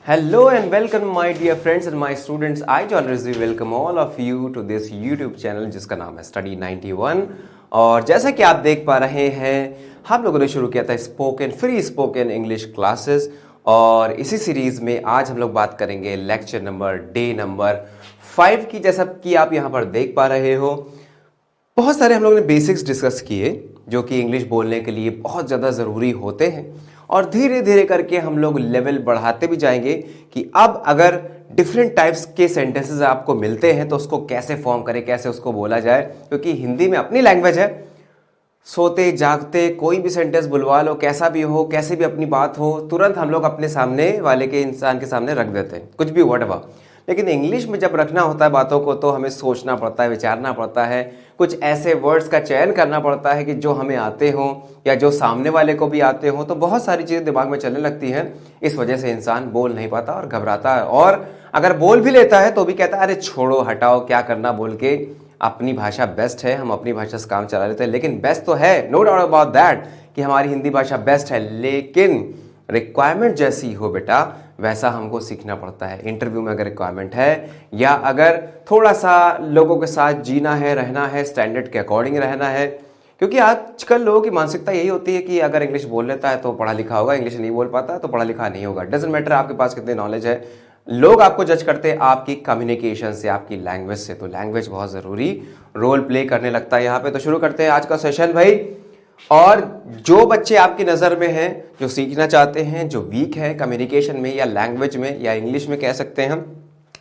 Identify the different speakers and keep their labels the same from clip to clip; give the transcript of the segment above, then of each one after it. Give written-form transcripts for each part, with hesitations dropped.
Speaker 1: Hello and welcome my dear friends and my students. I always welcome all of you to this YouTube channel जिसका नाम है Study 91। और जैसा कि आप देख पा रहे हैं हम लोगों ने शुरू किया था फ्री स्पोकन इंग्लिश क्लासेस और इसी सीरीज़ में आज हम लोग बात करेंगे लेक्चर नंबर डे नंबर 5 की। जैसा कि आप यहाँ पर देख पा रहे हो बहुत सारे हम लोगों ने बेसिक्स डिस्कस किए जो कि इंग्लिश बोलने के लिए बहुत ज़्यादा ज़रूरी होते हैं और धीरे धीरे करके हम लोग लेवल बढ़ाते भी जाएंगे कि अब अगर डिफरेंट टाइप्स के सेंटेंसेस आपको मिलते हैं तो उसको कैसे फॉर्म करें, कैसे उसको बोला जाए, क्योंकि हिंदी में अपनी लैंग्वेज है। सोते जागते कोई भी सेंटेंस बुलवा लो, कैसा भी हो, कैसे भी अपनी बात हो, तुरंत हम लोग अपने सामने वाले के इंसान के सामने रख देते हैं, कुछ भी व्हाटएवर। लेकिन इंग्लिश में जब रखना होता है बातों को तो हमें सोचना पड़ता है, विचारना पड़ता है, कुछ ऐसे वर्ड्स का चयन करना पड़ता है कि जो हमें आते हों या जो सामने वाले को भी आते हों। तो बहुत सारी चीज़ें दिमाग में चलने लगती हैं, इस वजह से इंसान बोल नहीं पाता और घबराता है, और अगर बोल भी लेता है तो भी कहता है अरे छोड़ो हटाओ क्या करना बोल के। अपनी भाषा बेस्ट है, हम अपनी भाषा से काम चला लेते हैं, लेकिन बेस्ट तो है, नो डाउट अबाउट दैट कि हमारी हिंदी भाषा बेस्ट है, लेकिन रिक्वायरमेंट जैसी हो बेटा वैसा हमको सीखना पड़ता है। इंटरव्यू में अगर रिक्वायरमेंट है या अगर थोड़ा सा लोगों के साथ जीना है, रहना है, स्टैंडर्ड के अकॉर्डिंग रहना है, क्योंकि आजकल लोगों की मानसिकता यही होती है कि अगर इंग्लिश बोल लेता है तो पढ़ा लिखा होगा, इंग्लिश नहीं बोल पाता है तो पढ़ा लिखा नहीं होगा। डजेंट मैटर आपके पास कितने नॉलेज है, लोग आपको जज करते हैं आपकी कम्युनिकेशन से, आपकी लैंग्वेज से। तो लैंग्वेज बहुत ज़रूरी रोल प्ले करने लगता है यहाँ पे। तो शुरू करते हैं आज का सेशन भाई। और जो बच्चे आपकी नज़र में हैं, जो सीखना चाहते हैं, जो वीक है कम्युनिकेशन में या लैंग्वेज में या इंग्लिश में कह सकते हैं,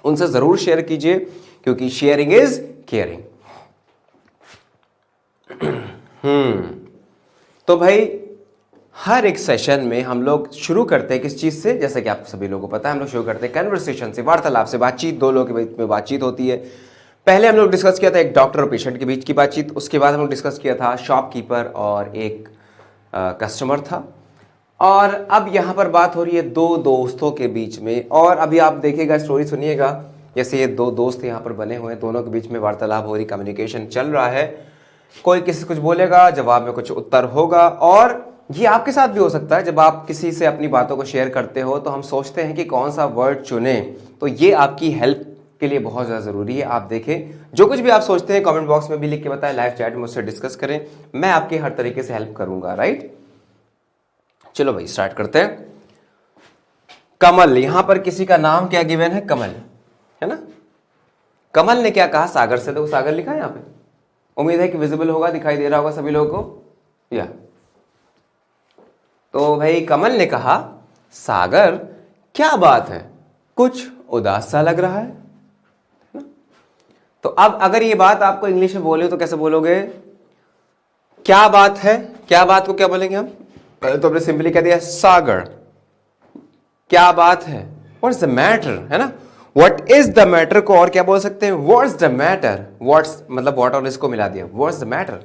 Speaker 1: उनसे ज़रूर शेयर कीजिए, क्योंकि शेयरिंग इज केयरिंग। तो भाई हर एक सेशन में हम लोग शुरू करते हैं किस चीज़ से, जैसे कि आप सभी लोगों को पता है, हम लोग शुरू करते हैं कन्वर्सेशन से, वार्तालाप से, बातचीत, दो लोगों के बीच में बातचीत होती है। पहले हम लोग डिस्कस किया था एक डॉक्टर और पेशेंट के बीच की बातचीत, उसके बाद हम लोग डिस्कस किया था शॉपकीपर और एक कस्टमर था, और अब यहाँ पर बात हो रही है दो दोस्तों के बीच में। और अभी आप देखिएगा, स्टोरी सुनिएगा, जैसे ये दो दोस्त यहाँ पर बने हुए हैं, दोनों के बीच में वार्तालाप हो रही, कम्युनिकेशन चल रहा है, कोई किसी कुछ बोलेगा, जवाब में कुछ उत्तर होगा। और ये आपके साथ भी हो सकता है, जब आप किसी से अपनी बातों को शेयर करते हो तो हम सोचते हैं कि कौन सा वर्ड चुने, तो ये आपकी हेल्प के लिए बहुत ज़्यादा ज़रूरी है। आप देखें, जो कुछ भी आप सोचते हैं कमेंट बॉक्स में भी लिख के बताएं, लाइव चैट में मुझसे डिस्कस करें, मैं आपकी हर तरीके से हेल्प करूंगा। राइट, चलो भाई स्टार्ट करते हैं। कमल, यहां पर किसी का नाम क्या गिवन है, कमल है ना। कमल ने क्या कहा सागर से, तो सागर लिखा है यहाँ पे, उम्मीद है कि विजिबल होगा, दिखाई दे रहा होगा सभी लोगों को या। तो भाई कमल ने कहा सागर क्या बात है, कुछ उदास सा लग रहा है। तो अब अगर ये बात आपको इंग्लिश में बोले तो कैसे बोलोगे, क्या बात है, क्या बात को क्या बोलेंगे हम, पहले तो हमने सिंपली कह दिया सागर क्या बात है, व्हाट्स द मैटर, है ना। व्हाट इज द मैटर को और क्या बोल सकते हैं, व्हाट्स द मैटर, व्हाट्स मतलब व्हाट और इसको मिला दिया, व्हाट्स द मैटर।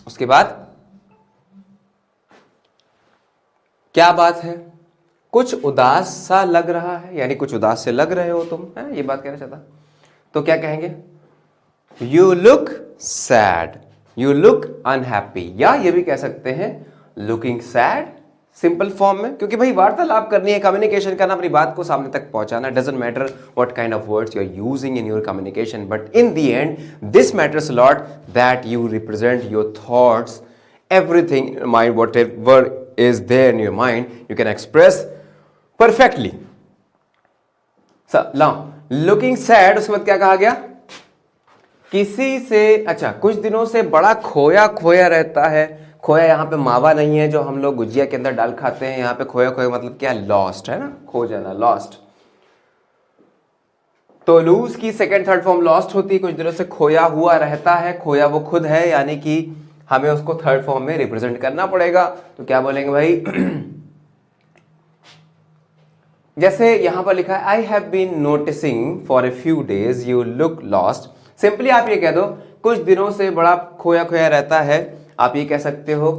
Speaker 1: उसके बाद क्या बात है, कुछ उदास सा लग रहा है, यानी कुछ उदास से लग रहे हो तुम, है ये बात कहना चाहता। तो क्या कहेंगे, you look sad, you look unhappy, या ये भी कह सकते हैं लुकिंग सैड, सिंपल फॉर्म में, क्योंकि भाई वार्तालाप करनी है, कम्युनिकेशन करना, अपनी बात को सामने तक पहुंचाना। Doesn't matter what kind of words you are using in your communication, but in the end this matters lot that you represent your thoughts, everything in mind, whatever is there in your mind you can express perfectly. So now looking sad, उसके बाद क्या कहा गया, किसी से, अच्छा कुछ दिनों से बड़ा खोया खोया रहता है। खोया यहाँ पे मावा नहीं है जो हम लोग गुजिया के अंदर डाल खाते हैं, यहाँ पे खोया खोया मतलब क्या, लॉस्ट, है ना, खो जाना, लॉस्ट। तो लूज की सेकंड थर्ड फॉर्म लॉस्ट होती है, कुछ दिनों से खोया हुआ रहता है, खोया वो खुद है, यानी कि हमें उसको थर्ड फॉर्म में रिप्रेजेंट करना पड़ेगा। तो क्या बोलेंगे भाई जैसे यहां पर लिखा है I have been noticing for a few days you look lost, simply आप ये कह दो कुछ दिनों से बड़ा खोया खोया रहता है। आप ये कह सकते हो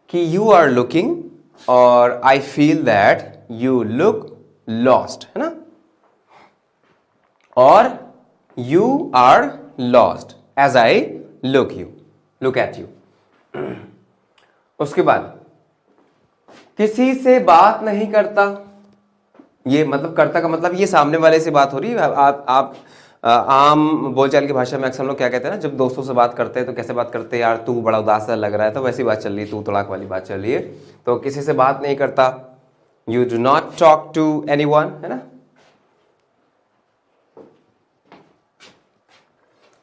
Speaker 1: कि यू आर लुकिंग, और I feel that you look lost, है ना, और you are lost as I look at you. उसके बाद किसी से बात नहीं करता, ये मतलब करता का मतलब ये सामने वाले से बात हो रही है। आप आम बोलचाल की भाषा में अक्सर लोग क्या कहते हैं ना, जब दोस्तों से बात करते हैं तो कैसे बात करते हैं, यार तू बड़ा उदास लग रहा है, तो वैसी बात चल रही है, तू तड़ाक वाली बात चल रही है। तो किसी से बात नहीं करता, you do not talk to anyone, है ना।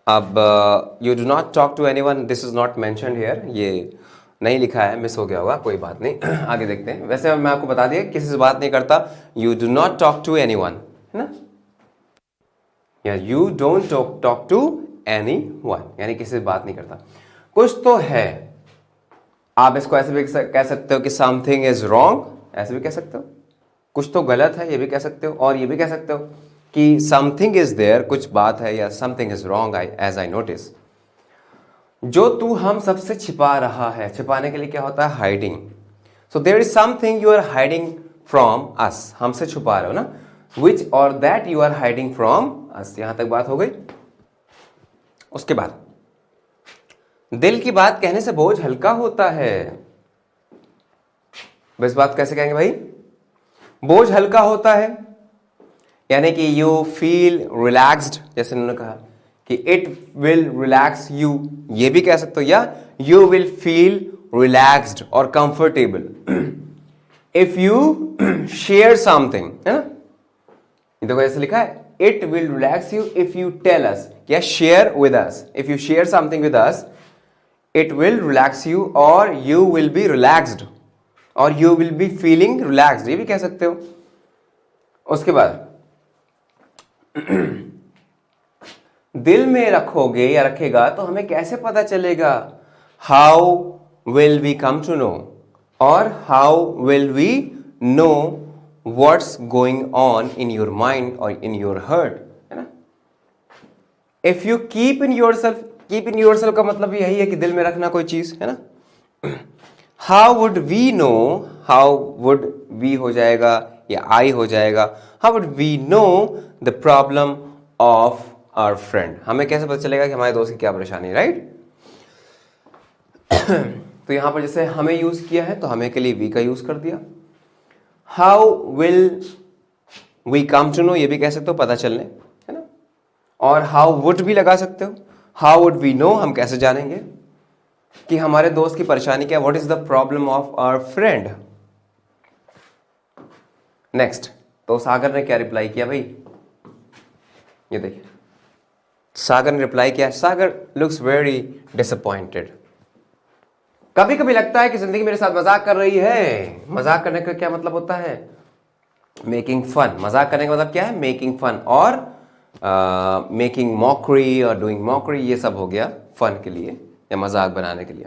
Speaker 1: अब you do not talk to anyone, this is not mentioned here, ये नहीं लिखा है, मिस हो गया होगा, कोई बात नहीं। आगे देखते हैं। वैसे मैं आपको बता दिया किसी से बात नहीं करता, you do not talk to anyone, है ना, या you don't talk to anyone, यानी किसी से बात नहीं करता। कुछ तो है, आप इसको ऐसे भी कह सकते हो कि समथिंग इज रॉन्ग, ऐसे भी कह सकते हो, कुछ तो गलत है ये भी कह सकते हो, और ये भी कह सकते हो कि समथिंग इज देयर, कुछ बात है, या something is wrong as I notice. जो तू हम सबसे छिपा रहा है, छिपाने के लिए क्या होता है, hiding. So there is something you are hiding from us, हमसे छुपा रहे हो ना, विच और that you are hiding from us, यहां तक बात हो गई। उसके बाद दिल की बात कहने से बोझ हल्का होता है। बस बात कैसे कहेंगे भाई, बोझ हल्का होता है, यानी कि यू फील रिलैक्स्ड, जैसे उन्होंने कहा कि इट विल रिलैक्स यू, ये भी कह सकते हो, या यू विल फील रिलैक्स्ड और comfortable if you share something, है ना। देखो ऐसे लिखा है, it will relax you if you tell us, या share with us, if you share something with us it will relax you, और यू विल बी रिलैक्स्ड, और you will be feeling relaxed, ये भी कह सकते हो। उसके बाद दिल में रखोगे या रखेगा तो हमें कैसे पता चलेगा, how will we come to know, और how will we know what's going on in your mind और इन योर हार्ट, है ना। If you keep in your self, keep in your self का मतलब यही है कि दिल में रखना कोई चीज, है ना। How would we know, how would we हो जाएगा या आई हो जाएगा, how would we know the problem of our friend, हमें कैसे पता चलेगा कि हमारे दोस्त की क्या परेशानी है, राइट। तो यहां पर जैसे हमें यूज किया है तो हमें के लिए वी का यूज कर दिया। How will we come to know, ये भी कह सकते हो पता चलने, है ना, और हाउ वुड भी लगा सकते हो, हाउ वुड वी नो, हम कैसे जानेंगे कि हमारे दोस्त की परेशानी क्या, what is the problem of our friend. Next, तो सागर ने क्या रिप्लाई किया भाई, ये देखिए सागर ने रिप्लाई किया, सागर लुक्स वेरी डिसअपॉइंटेड। कभी कभी लगता है कि जिंदगी मेरे साथ मजाक कर रही है। मजाक करने का क्या मतलब होता है, मेकिंग फन। मजाक करने का मतलब क्या है, मेकिंग फन, और मेकिंग मॉकरी और डूइंग मॉकरी, ये सब हो गया फन के लिए या मजाक बनाने के लिए।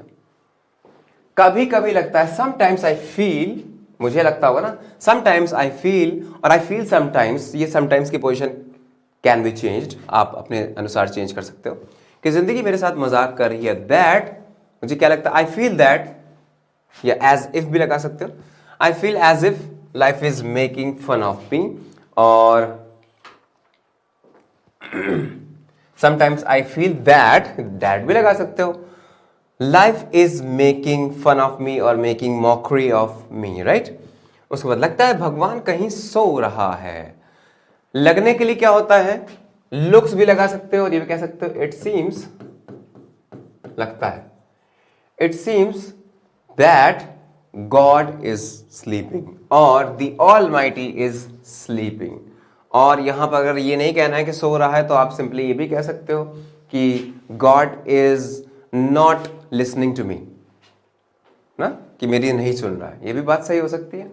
Speaker 1: कभी कभी लगता है, समटाइम्स आई फील, मुझे लगता होगा ना, समटाइम्स आई फील और आई फील समटाइम्स, ये समटाइम्स की पोजीशन कैन बी चेंज्ड, आप अपने अनुसार चेंज कर सकते हो कि जिंदगी मेरे साथ मजाक कर रही है। दैट, मुझे क्या लगता है, आई फील दैट, या एज इफ भी लगा सकते हो, I feel as if life is making fun of me, और sometimes I feel that, that भी लगा सकते हो, life is making fun of me और making mockery of me, right. उसके बाद लगता है भगवान कहीं सो रहा है। लगने के लिए क्या होता है, लुक्स भी लगा सकते हो और ये भी कह सकते हो, इट सीम्स, लगता है, it seems that God is sleeping, और द ऑलमाइटी इज स्लीपिंग। और यहां पर अगर ये नहीं कहना है कि सो रहा है, तो आप सिंपली ये भी कह सकते हो कि god is not listening to me, ना, कि मेरी नहीं सुन रहा है, ये भी बात सही हो सकती है।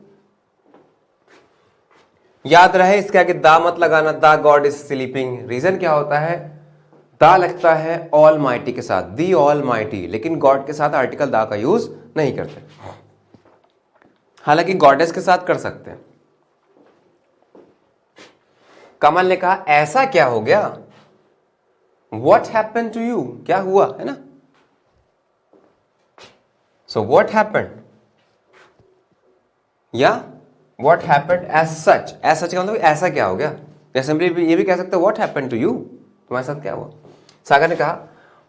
Speaker 1: याद रहे इसके आगे दा मत लगाना, दा गॉड इज स्लीपिंग। रीजन क्या होता है, दा लगता है ऑल माइटी के साथ, दी ऑल माइटी, लेकिन गॉड के साथ आर्टिकल दा का यूज नहीं करते, हालांकि गॉडेस के साथ कर सकते हैं। कमल ने कहा, ऐसा क्या हो गया, वॉट हैपन टू यू, क्या हुआ, है ना। सो वॉट हैपन, या what happened as such, as such का मतलब ऐसा क्या हो गया, या सिंपली ये भी कह सकते हो व्हाट हैपेंड टू यू, तुम्हारे साथ क्या हुआ। सागर ने कहा,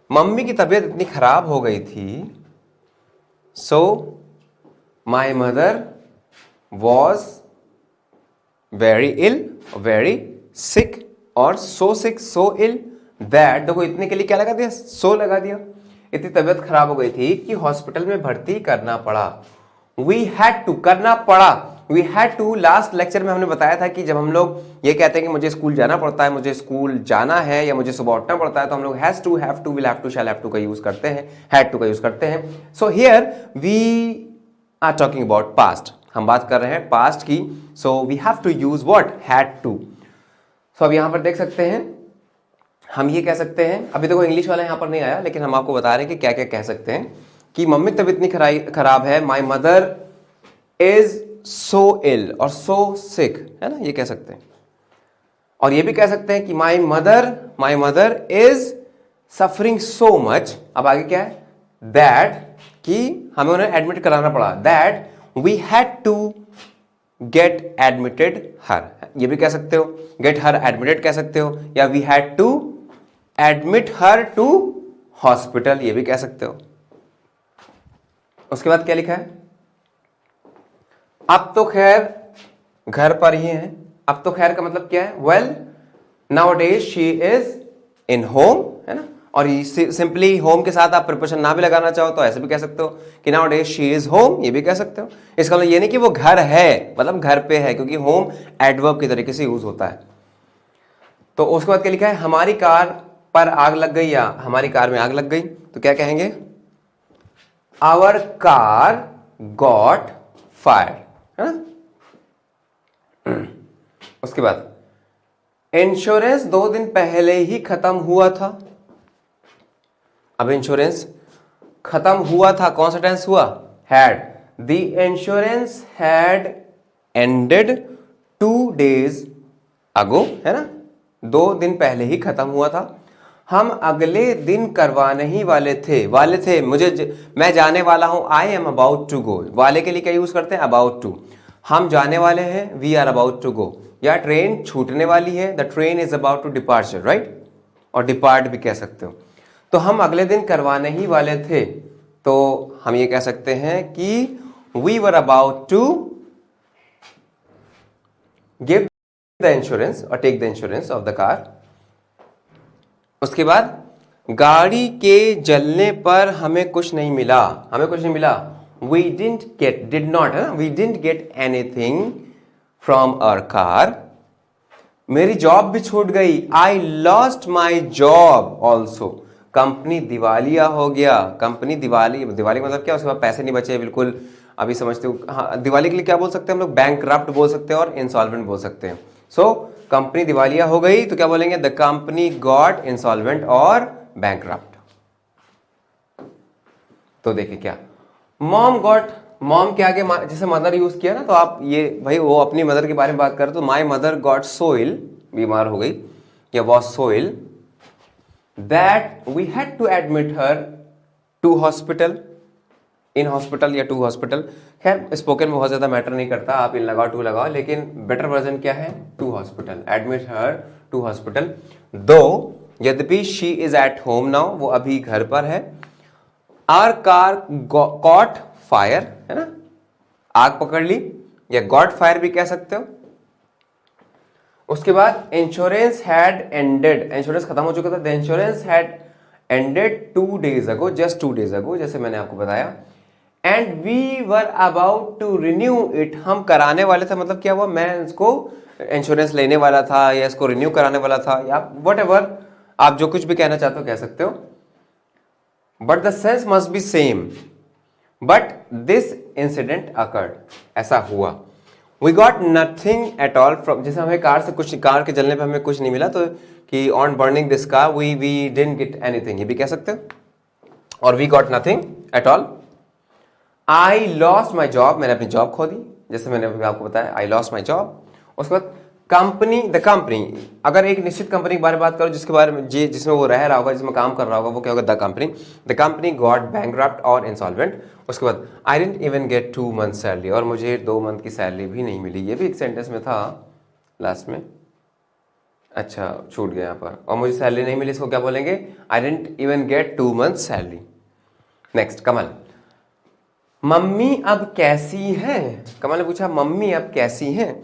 Speaker 1: मम्मी की तबीयत इतनी खराब हो गई थी, so my mother was very ill, very sick, और so sick, so ill that, देखो इतने के लिए क्या लगा दिया, सो लगा दिया। इतनी तबीयत खराब हो गई थी कि हॉस्पिटल में भर्ती करना पड़ा। वी हैड टू, करना पड़ा, we had to. Last lecture में हमने बताया था कि जब हम लोग ये कहते हैं कि मुझे स्कूल जाना पड़ता है, मुझे स्कूल जाना है, या मुझे सुबह उठना पड़ता है, तो हम लोग has to, have to, will have to, shall have to का यूज करते हैं, हैड टू का यूज करते हैं। So here we are talking about past, हम बात कर रहे हैं पास्ट की। So we have to use what, had to. सो अब यहां पर देख सकते हैं, हम ये कह सकते हैं, अभी देखो इंग्लिश वाला यहां पर नहीं आया, लेकिन हम आपको बता रहे हैं कि क्या क्या कह सकते हैं, कि मम्मी की तबीयत इतनी खराब है, माई मदर इज सो इल और सो सिक, है ना, ये कह सकते हैं। और ये भी कह सकते हैं कि my mother is suffering so much. अब आगे क्या है, दैट, कि हमें उन्हें एडमिट कराना पड़ा, that we had to get admitted her, ये भी कह सकते हो, गेट हर एडमिटेड कह सकते हो, या we had to admit her to hospital, ये भी कह सकते हो। उसके बाद क्या लिखा है, अब तो खैर घर पर ही है। अब तो खैर का मतलब क्या है, well nowadays she is in home, है ना। और सिंपली होम के साथ आप प्रिपोजिशन ना भी लगाना चाहो तो ऐसे भी कह सकते हो कि नाउअडेज शी इज होम, ये भी कह सकते हो। इसका मतलब ये नहीं कि वो घर है, मतलब घर पे है, क्योंकि होम एडवर्ब की तरीके से यूज होता है। तो उसके बाद क्या लिखा है, हमारी कार पर आग लग गई, या हमारी कार में आग लग गई, तो क्या कहेंगे, आवर कार गॉट फायर, है ना। उसके बाद इंश्योरेंस 2 दिन पहले ही खत्म हुआ था। अब इंश्योरेंस खत्म हुआ था, कौन सा टेंस हुआ, had. The insurance had ended 2 days अगो, है ना, 2 दिन पहले ही खत्म हुआ था। हम अगले दिन करवाने ही वाले थे, मैं जाने वाला हूं, I am about to go. वाले के लिए क्या यूज करते हैं, अबाउट टू। हम जाने वाले हैं, we are about to go, या ट्रेन छूटने वाली है, the train is about to departure, right, और डिपार्ट भी कह सकते हो। तो हम अगले दिन करवाने ही वाले थे, तो हम ये कह सकते हैं कि we were about to give the insurance और take the insurance of the car. उसके बाद गाड़ी के जलने पर हमें कुछ नहीं मिला, we didn't get, did not, है ना, we didn't get anything from our car. मेरी जॉब भी छूट गई, I lost my job also. Company दिवालिया हो गया, कंपनी दिवाली मतलब क्या, उसके बाद पैसे नहीं बचे बिल्कुल, अभी समझते हो। हाँ, दिवाली के लिए क्या बोल सकते हैं हम लोग, बैंकरप्ट बोल सकते हैं और इंसॉल्वेंट बोल सकते हैं। सो कंपनी दिवालिया हो गई तो क्या बोलेंगे, द कंपनी गॉट इंसॉल्वेंट और बैंकरप्ट। तो देखिए क्या, मॉम गॉट, मॉम के आगे जैसे मदर यूज किया ना, तो आप ये भाई वो अपनी मदर के बारे में बात करें तो माई मदर गॉट सो इल, बीमार हो गई, या was so ill that we had to admit her to hospital, in hospital या to hospital। खैर स्पोकन में बहुत ज्यादा मैटर नहीं करता, आप इन लगाओ टू लगाओ, लेकिन बेटर वर्जन क्या है, to hospital, admit her to hospital. Though यद्यपि she is at home now, वो अभी घर पर है। आर कार कॉट फायर, है ना, आग पकड़ ली, या गॉट फायर भी कह सकते हो। उसके बाद इंश्योरेंस हैड एंडेड, इंश्योरेंस खत्म हो चुका था, the insurance had ended 2 days ago, just 2 days ago, जैसे मैंने आपको बताया। And we were about to renew it, हम कराने वाले थे, मतलब क्या हुआ, मैं इसको इंश्योरेंस लेने वाला था, या इसको रिन्यू कराने वाला था, या वट एवर, आप जो कुछ भी कहना चाहते हो कह सकते हो। But the sense must be same, but this incident occurred, ऐसा हुआ। We got nothing at all from, जैसे हमें कार के जलने पे हमें कुछ नहीं मिला, तो कि on burning this car we didn't get anything, ये भी कह सकते हो। और we got nothing at all. I lost my job, मैंने अपनी जॉब खो दी, जैसे मैंने अभी आपको बताया, आई लॉस्ट माई जॉब। उसके बाद कंपनी, द कंपनी, अगर एक निश्चित कंपनी के बारे में बात करो जिसके बारे में जिसमें वो रह रहा होगा, जिसमें काम कर रहा होगा, वो क्या होगा, द कंपनी गॉट बैंकरप्ट और इंसॉल्वेंट। उसके बाद I didn't even get 2 months salary, और मुझे 2 month की सैलरी भी नहीं मिली, ये भी एक सेंटेंस में था लास्ट में, अच्छा छूट गया यहाँ पर, और मुझे सैलरी नहीं मिली, इसको क्या बोलेंगे, I didn't even get 2 months salary. Next Kamal, mummy अब कैसी हैं? कमल ने पूछा मम्मी अब कैसी हैं?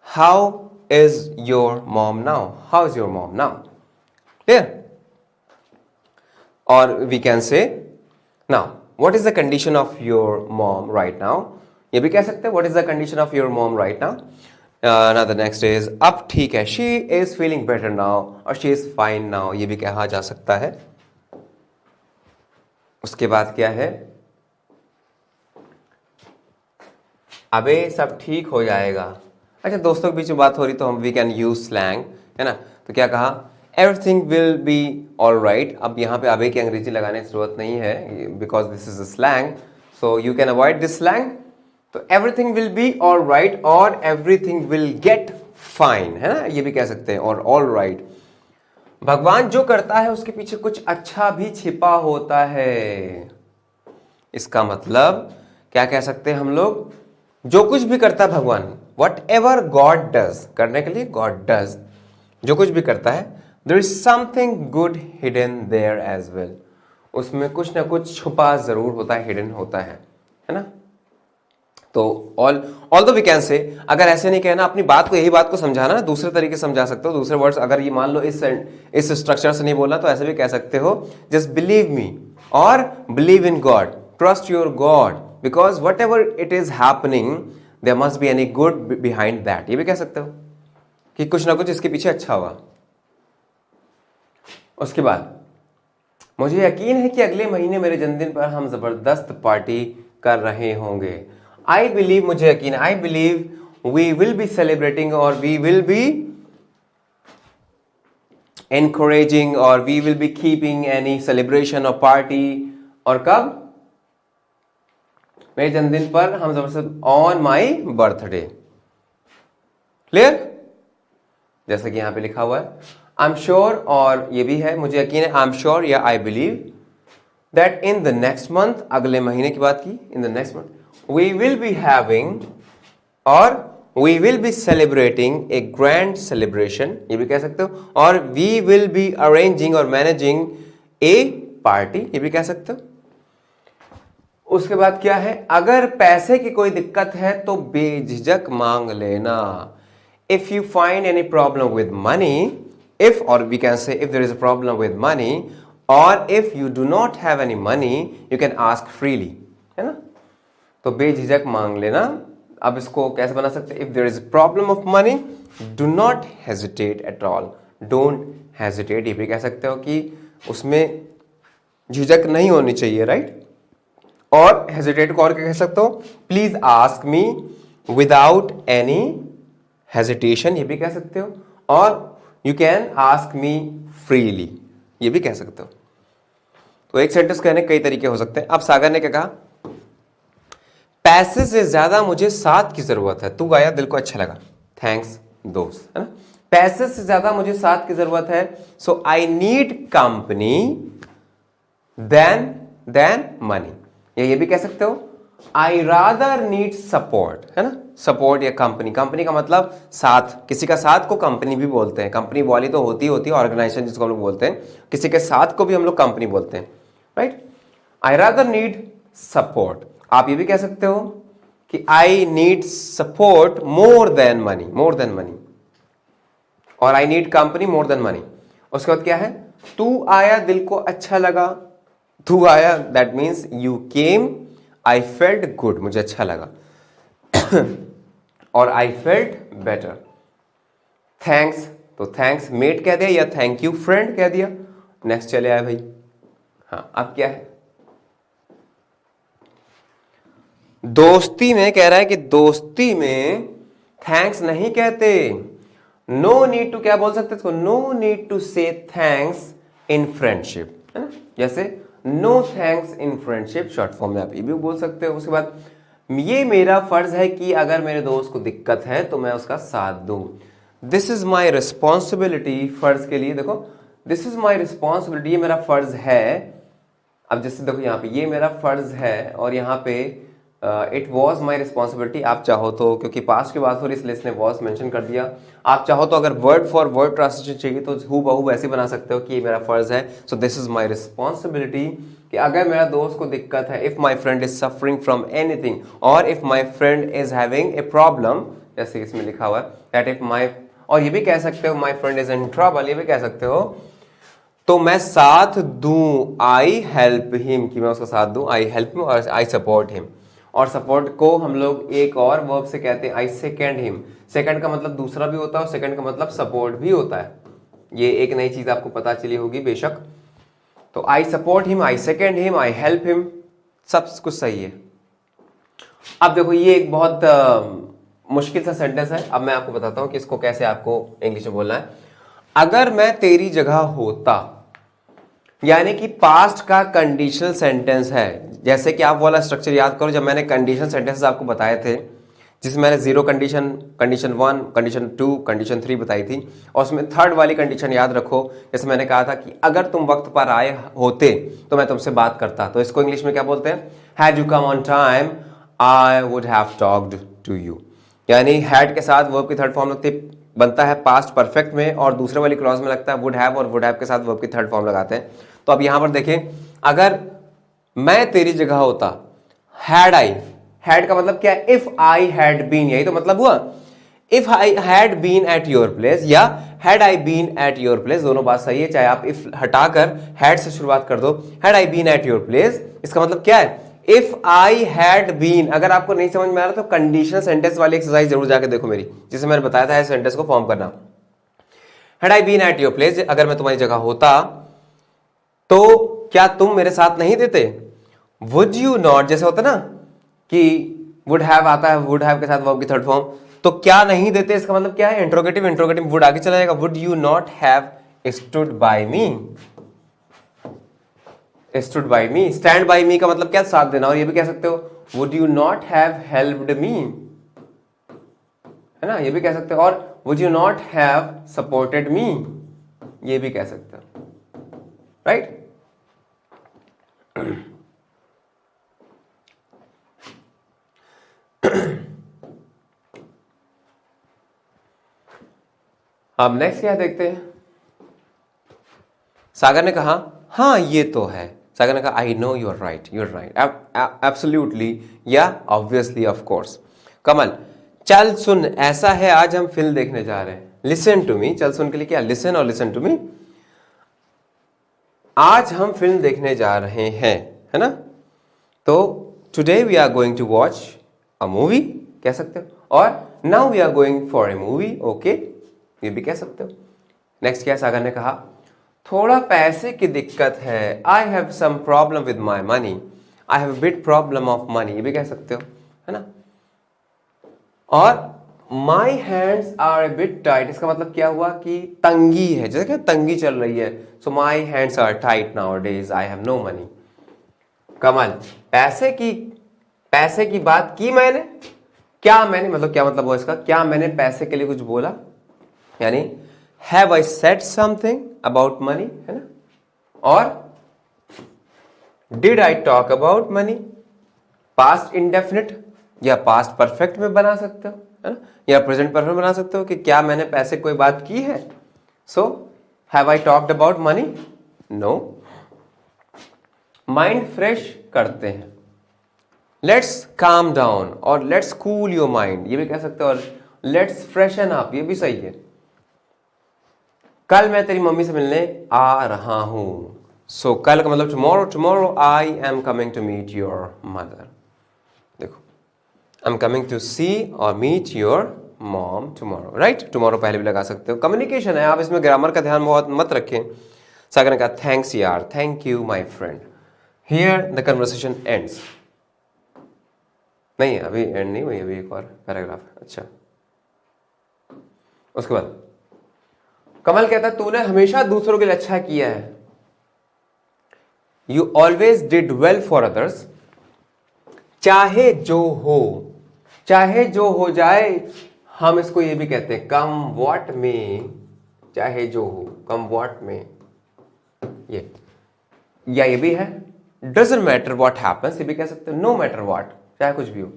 Speaker 1: How is your mom now? How is your mom now? Clear? और we can say now what is the condition of your mom right now? ये भी कह सकते हैं what is the condition of your mom right now? Now the next is अब ठीक है, she is feeling better now और she is fine now, ये भी कहा जा सकता है। उसके बाद क्या है? अबे सब ठीक हो जाएगा। अच्छा, दोस्तों के बीच में बात हो रही तो हम वी कैन यूज स्लैंग, है ना? तो क्या कहा? Everything will be all right. अब यहाँ पे अबे की अंग्रेजी लगाने की जरूरत नहीं है because this is a slang, so you can avoid this slang. तो everything will be all right और एवरीथिंग विल गेट फाइन, है ना? ये भी कह सकते हैं, और ऑल राइट। भगवान जो करता है उसके पीछे कुछ अच्छा भी छिपा होता है। इसका मतलब क्या कह सकते हैं हम लोग? जो कुछ भी करता है भगवान, वट एवर गॉड डज, करने के लिए गॉड डज, जो कुछ भी करता है, there is something good hidden there as well. उसमें कुछ ना कुछ छुपा जरूर होता है, हिडन होता है ना? तो ऑल्दो वी कैन से, अगर ऐसे नहीं कहना, अपनी बात को, यही बात को समझाना ना, दूसरे तरीके से समझा सकते हो, दूसरे वर्ड्स। अगर ये मान लो इस स्ट्रक्चर से नहीं बोला तो ऐसे भी कह सकते हो, जस्ट बिलीव मी और believe in god, trust your god, because whatever it is happening there must be any good behind that. ये भी कह सकते हो कि कुछ ना कुछ इसके पीछे अच्छा होगा। उसके बाद मुझे यकीन है कि अगले महीने मेरे जन्मदिन पर हम जबरदस्त पार्टी कर रहे होंगे। आई बिलीव, मुझे यकीन है, I believe we will be celebrating और वी विल बी encouraging और we will be keeping any celebration or party। और कब? मेरे जन्मदिन पर हम जबरदस्त on my birthday। क्लियर? जैसे कि यहां पे लिखा हुआ है I'm sure, और ये भी है मुझे यकीन है, I'm sure या I believe that in the next month, अगले महीने की बात की, in the next month we will be having और we will be celebrating a grand celebration, ये भी कह सकते हो, और we will be arranging और managing a party, ये भी कह सकते हो। उसके बाद क्या है? अगर पैसे की कोई दिक्कत है तो बेझिझक मांग लेना। If you find any problem with money, if, or we can say if there is a problem with money, or if you do not have any money, you can ask freely, है ना? तो बेझिझक मांग लेना। अब इसको कैसे बना सकते हैं? If there is problem of money, do not hesitate at all, don't hesitate, ये भी कह सकते हो कि उसमें झिझक नहीं होनी चाहिए, राइट? और हेजिटेट को और क्या कह सकते हो? Please ask me without any hesitation, ये भी कह सकते हो, और you can ask me freely, ये भी कह सकते हो। तो एक सेंटेंस कहने के कई तरीके हो सकते हैं। अब सागर ने क्या कहा? पैसे से ज्यादा मुझे साथ की जरूरत है। तू गाया, दिल को अच्छा लगा, थैंक्स दोस्त, है ना? पैसे से ज्यादा मुझे साथ की जरूरत है, so I need company than money. ये भी कह सकते हो, आई रादर नीड सपोर्ट, है ना? सपोर्ट या कंपनी, कंपनी का मतलब साथ, किसी का साथ को कंपनी भी बोलते हैं। कंपनी वाली तो होती है ऑर्गेनाइजेशन जिसको हम लोग बोलते हैं, किसी के साथ को भी हम लोग कंपनी बोलते हैं, right? I rather need support. आप ये भी कह सकते हो कि I need support more than money, more than money, और I need company more than money. उसके बाद क्या है? तू आया, दिल को अच्छा लगा। तू आया, that means you came, I felt good, मुझे अच्छा लगा, और आई फेल्ट बेटर। थैंक्स, तो थैंक्स मेट कह दिया या थैंक यू फ्रेंड कह दिया। नेक्स्ट चले आए भाई। हाँ, अब क्या है? दोस्ती में कह रहा है कि दोस्ती में थैंक्स नहीं कहते। नो नीड टू, क्या बोल सकते हैं? No need to say thanks in friendship, है ना? जैसे no thanks in friendship, short form में आप ये भी बोल सकते हो। उसके बाद ये मेरा फर्ज है कि अगर मेरे दोस्त को दिक्कत है तो मैं उसका साथ दूं। दिस इज माई रिस्पॉन्सिबिलिटी, फर्ज के लिए देखो, दिस इज माई रिस्पॉन्सिबिलिटी, ये मेरा फर्ज है। अब जैसे देखो यहाँ पे ये मेरा फर्ज है, और यहाँ पे इट वॉज माई रिस्पॉन्सिबिलिटी, आप चाहो तो, क्योंकि पास्ट की बात हो रही इसलिए इसने वॉज मेंशन कर दिया। आप चाहो तो अगर वर्ड फॉर वर्ड ट्रांसलेशन चाहिए तो हु बहू वैसे बना सकते हो कि ये मेरा फर्ज है, so this is my responsibility, कि अगर मेरा दोस्त को दिक्कत है, if my friend is suffering from anything, और if my friend is having a problem, जैसे इसमें लिखा हुआ है दैट इफ माई, और ये भी कह सकते हो माई फ्रेंड इज इन ट्रबल, ये भी कह सकते हो, तो मैं साथ दूं, आई हेल्प हिम, कि मैं उसका साथ दूं, आई हेल्प हिम, और आई सपोर्ट हिम। और सपोर्ट को हम लोग एक और वर्ब से कहते हैं आई सेकेंड हिम। सेकेंड का मतलब दूसरा भी होता है और सेकेंड का मतलब सपोर्ट भी होता है। ये एक नई चीज आपको पता चली होगी बेशक। तो I support him, I second him, I help him, सब कुछ सही है। अब देखो ये एक बहुत मुश्किल सा सेंटेंस है। अब मैं आपको बताता हूं कि इसको कैसे आपको इंग्लिश में बोलना है। अगर मैं तेरी जगह होता, यानी कि पास्ट का कंडीशनल सेंटेंस है। जैसे कि आप वाला स्ट्रक्चर याद करो, जब मैंने कंडीशनल सेंटेंसेस आपको बताए थे, जिसमें मैंने zero condition, condition 1, condition 2, condition 3 बताई थी, और उसमें थर्ड वाली कंडीशन याद रखो। जैसे मैंने कहा था कि अगर तुम वक्त पर आए होते तो मैं तुमसे बात करता, तो इसको इंग्लिश में क्या बोलते हैं? Had you come on time I would have talked to you. यानी हैड के साथ वर्ब की थर्ड फॉर्म लगती बनता है पास्ट परफेक्ट में, और दूसरे वाली क्लॉज में लगता है वुड हैव, और वुड हैव के साथ वर्ब की थर्ड फॉर्म लगाते हैं। तो अब यहां पर देखें, अगर मैं तेरी जगह होता, हैड आई, हैड का मतलब क्या है? इफ आई हैड बीन, यही तो मतलब हुआ। If I had been at your place या had I been at your place, दोनों बात सही है, चाहे आप इफ हटाकर हैड से शुरुआत कर दो। Had I been at your place, इसका मतलब क्या है? If I had been. अगर आपको नहीं समझ में आ रहा तो कंडीशनल सेंटेंस वाली एक्सरसाइज जरूर जाके देखो मेरी, जिसे मैंने बताया था सेंटेंस को फॉर्म करना। Had I been at your place, अगर मैं तुम्हारी जगह होता तो क्या तुम मेरे साथ नहीं देते? वुड यू नॉट, जैसे होता ना कि वुड हैव आता है, वुड हैव के साथ वर्ब की थर्ड फॉर्म, तो क्या नहीं देते इसका मतलब क्या है? इंट्रोगेटिव, इंट्रोगेटिव वुड आगे चला जाएगा। Would you not have stood by me, stood by me, stand by me का मतलब क्या? साथ देना। और ये भी कह सकते हो would you not have helped me, है ना, ये भी कह सकते हो। और would you not have supported me, ये भी कह सकते हो, राइट? अब नेक्स्ट क्या देखते हैं। सागर ने कहा हाँ ये तो है। सागर ने कहा I know you are right, you are right, absolutely या ऑब्वियसली, ऑफ कोर्स। कमल, चल सुन, ऐसा है आज हम फिल्म देखने जा रहे हैं। लिसन टू मी, चल सुन के लिए क्या? लिसन और लिसन टू मी। आज हम फिल्म देखने जा रहे हैं, है ना? तो today we are going to watch a movie, कह सकते हो। और now we are going for a movie, okay, ये भी कह सकते हो। नेक्स्ट क्या सागर ने कहा? थोड़ा पैसे की दिक्कत है। I have some problem with my money, I have big problem of money, ये भी कह सकते हो, है ना? और my hands are a bit tight, इसका मतलब क्या हुआ कि तंगी है, जैसे क्या तंगी चल रही है। So my hands are tight nowadays, I have no money. Kamal, पैसे की बात की मैंने, क्या मैंने, मतलब क्या मतलब हुआ इसका? क्या मैंने पैसे के लिए कुछ बोला? यानी have I said something about money, है ना? और did I talk about money, past indefinite या पास्ट परफेक्ट में बना सकते हो, है ना? या प्रेजेंट परफेक्ट बना सकते हो कि क्या मैंने पैसे कोई बात की है। So have I talked about money? No. Mind fresh करते हैं, लेट्स काम डाउन और लेट्स कूल योर माइंड, ये भी कह सकते हो। और लेट्स फ्रेशन अप, ये भी सही है। कल मैं तेरी मम्मी से मिलने आ रहा हूं। सो कल का मतलब tomorrow, tomorrow I am coming to meet your mother. देखो, I am coming to see और meet your mom tomorrow, right? Tomorrow पहले भी लगा सकते हो, कम्युनिकेशन है, आप इसमें ग्रामर का ध्यान बहुत मत रखें। सागर ने कहा थैंक्स यार, thank you my friend, here the conversation ends. नहीं, अभी एंड नहीं हुई, अभी एक और पैराग्राफ है। अच्छा, उसके बाद कमल कहता है तूने हमेशा दूसरों के लिए अच्छा किया है। You always did well for others. चाहे जो हो, चाहे जो हो जाए, हम इसको ये भी कहते हैं कम व्हाट में, चाहे जो हो, कम व्हाट में, ये या ये भी है डजंट मैटर व्हाट हैपेंस, ये भी कह सकते हो नो मैटर व्हाट, चाहे कुछ भी हो,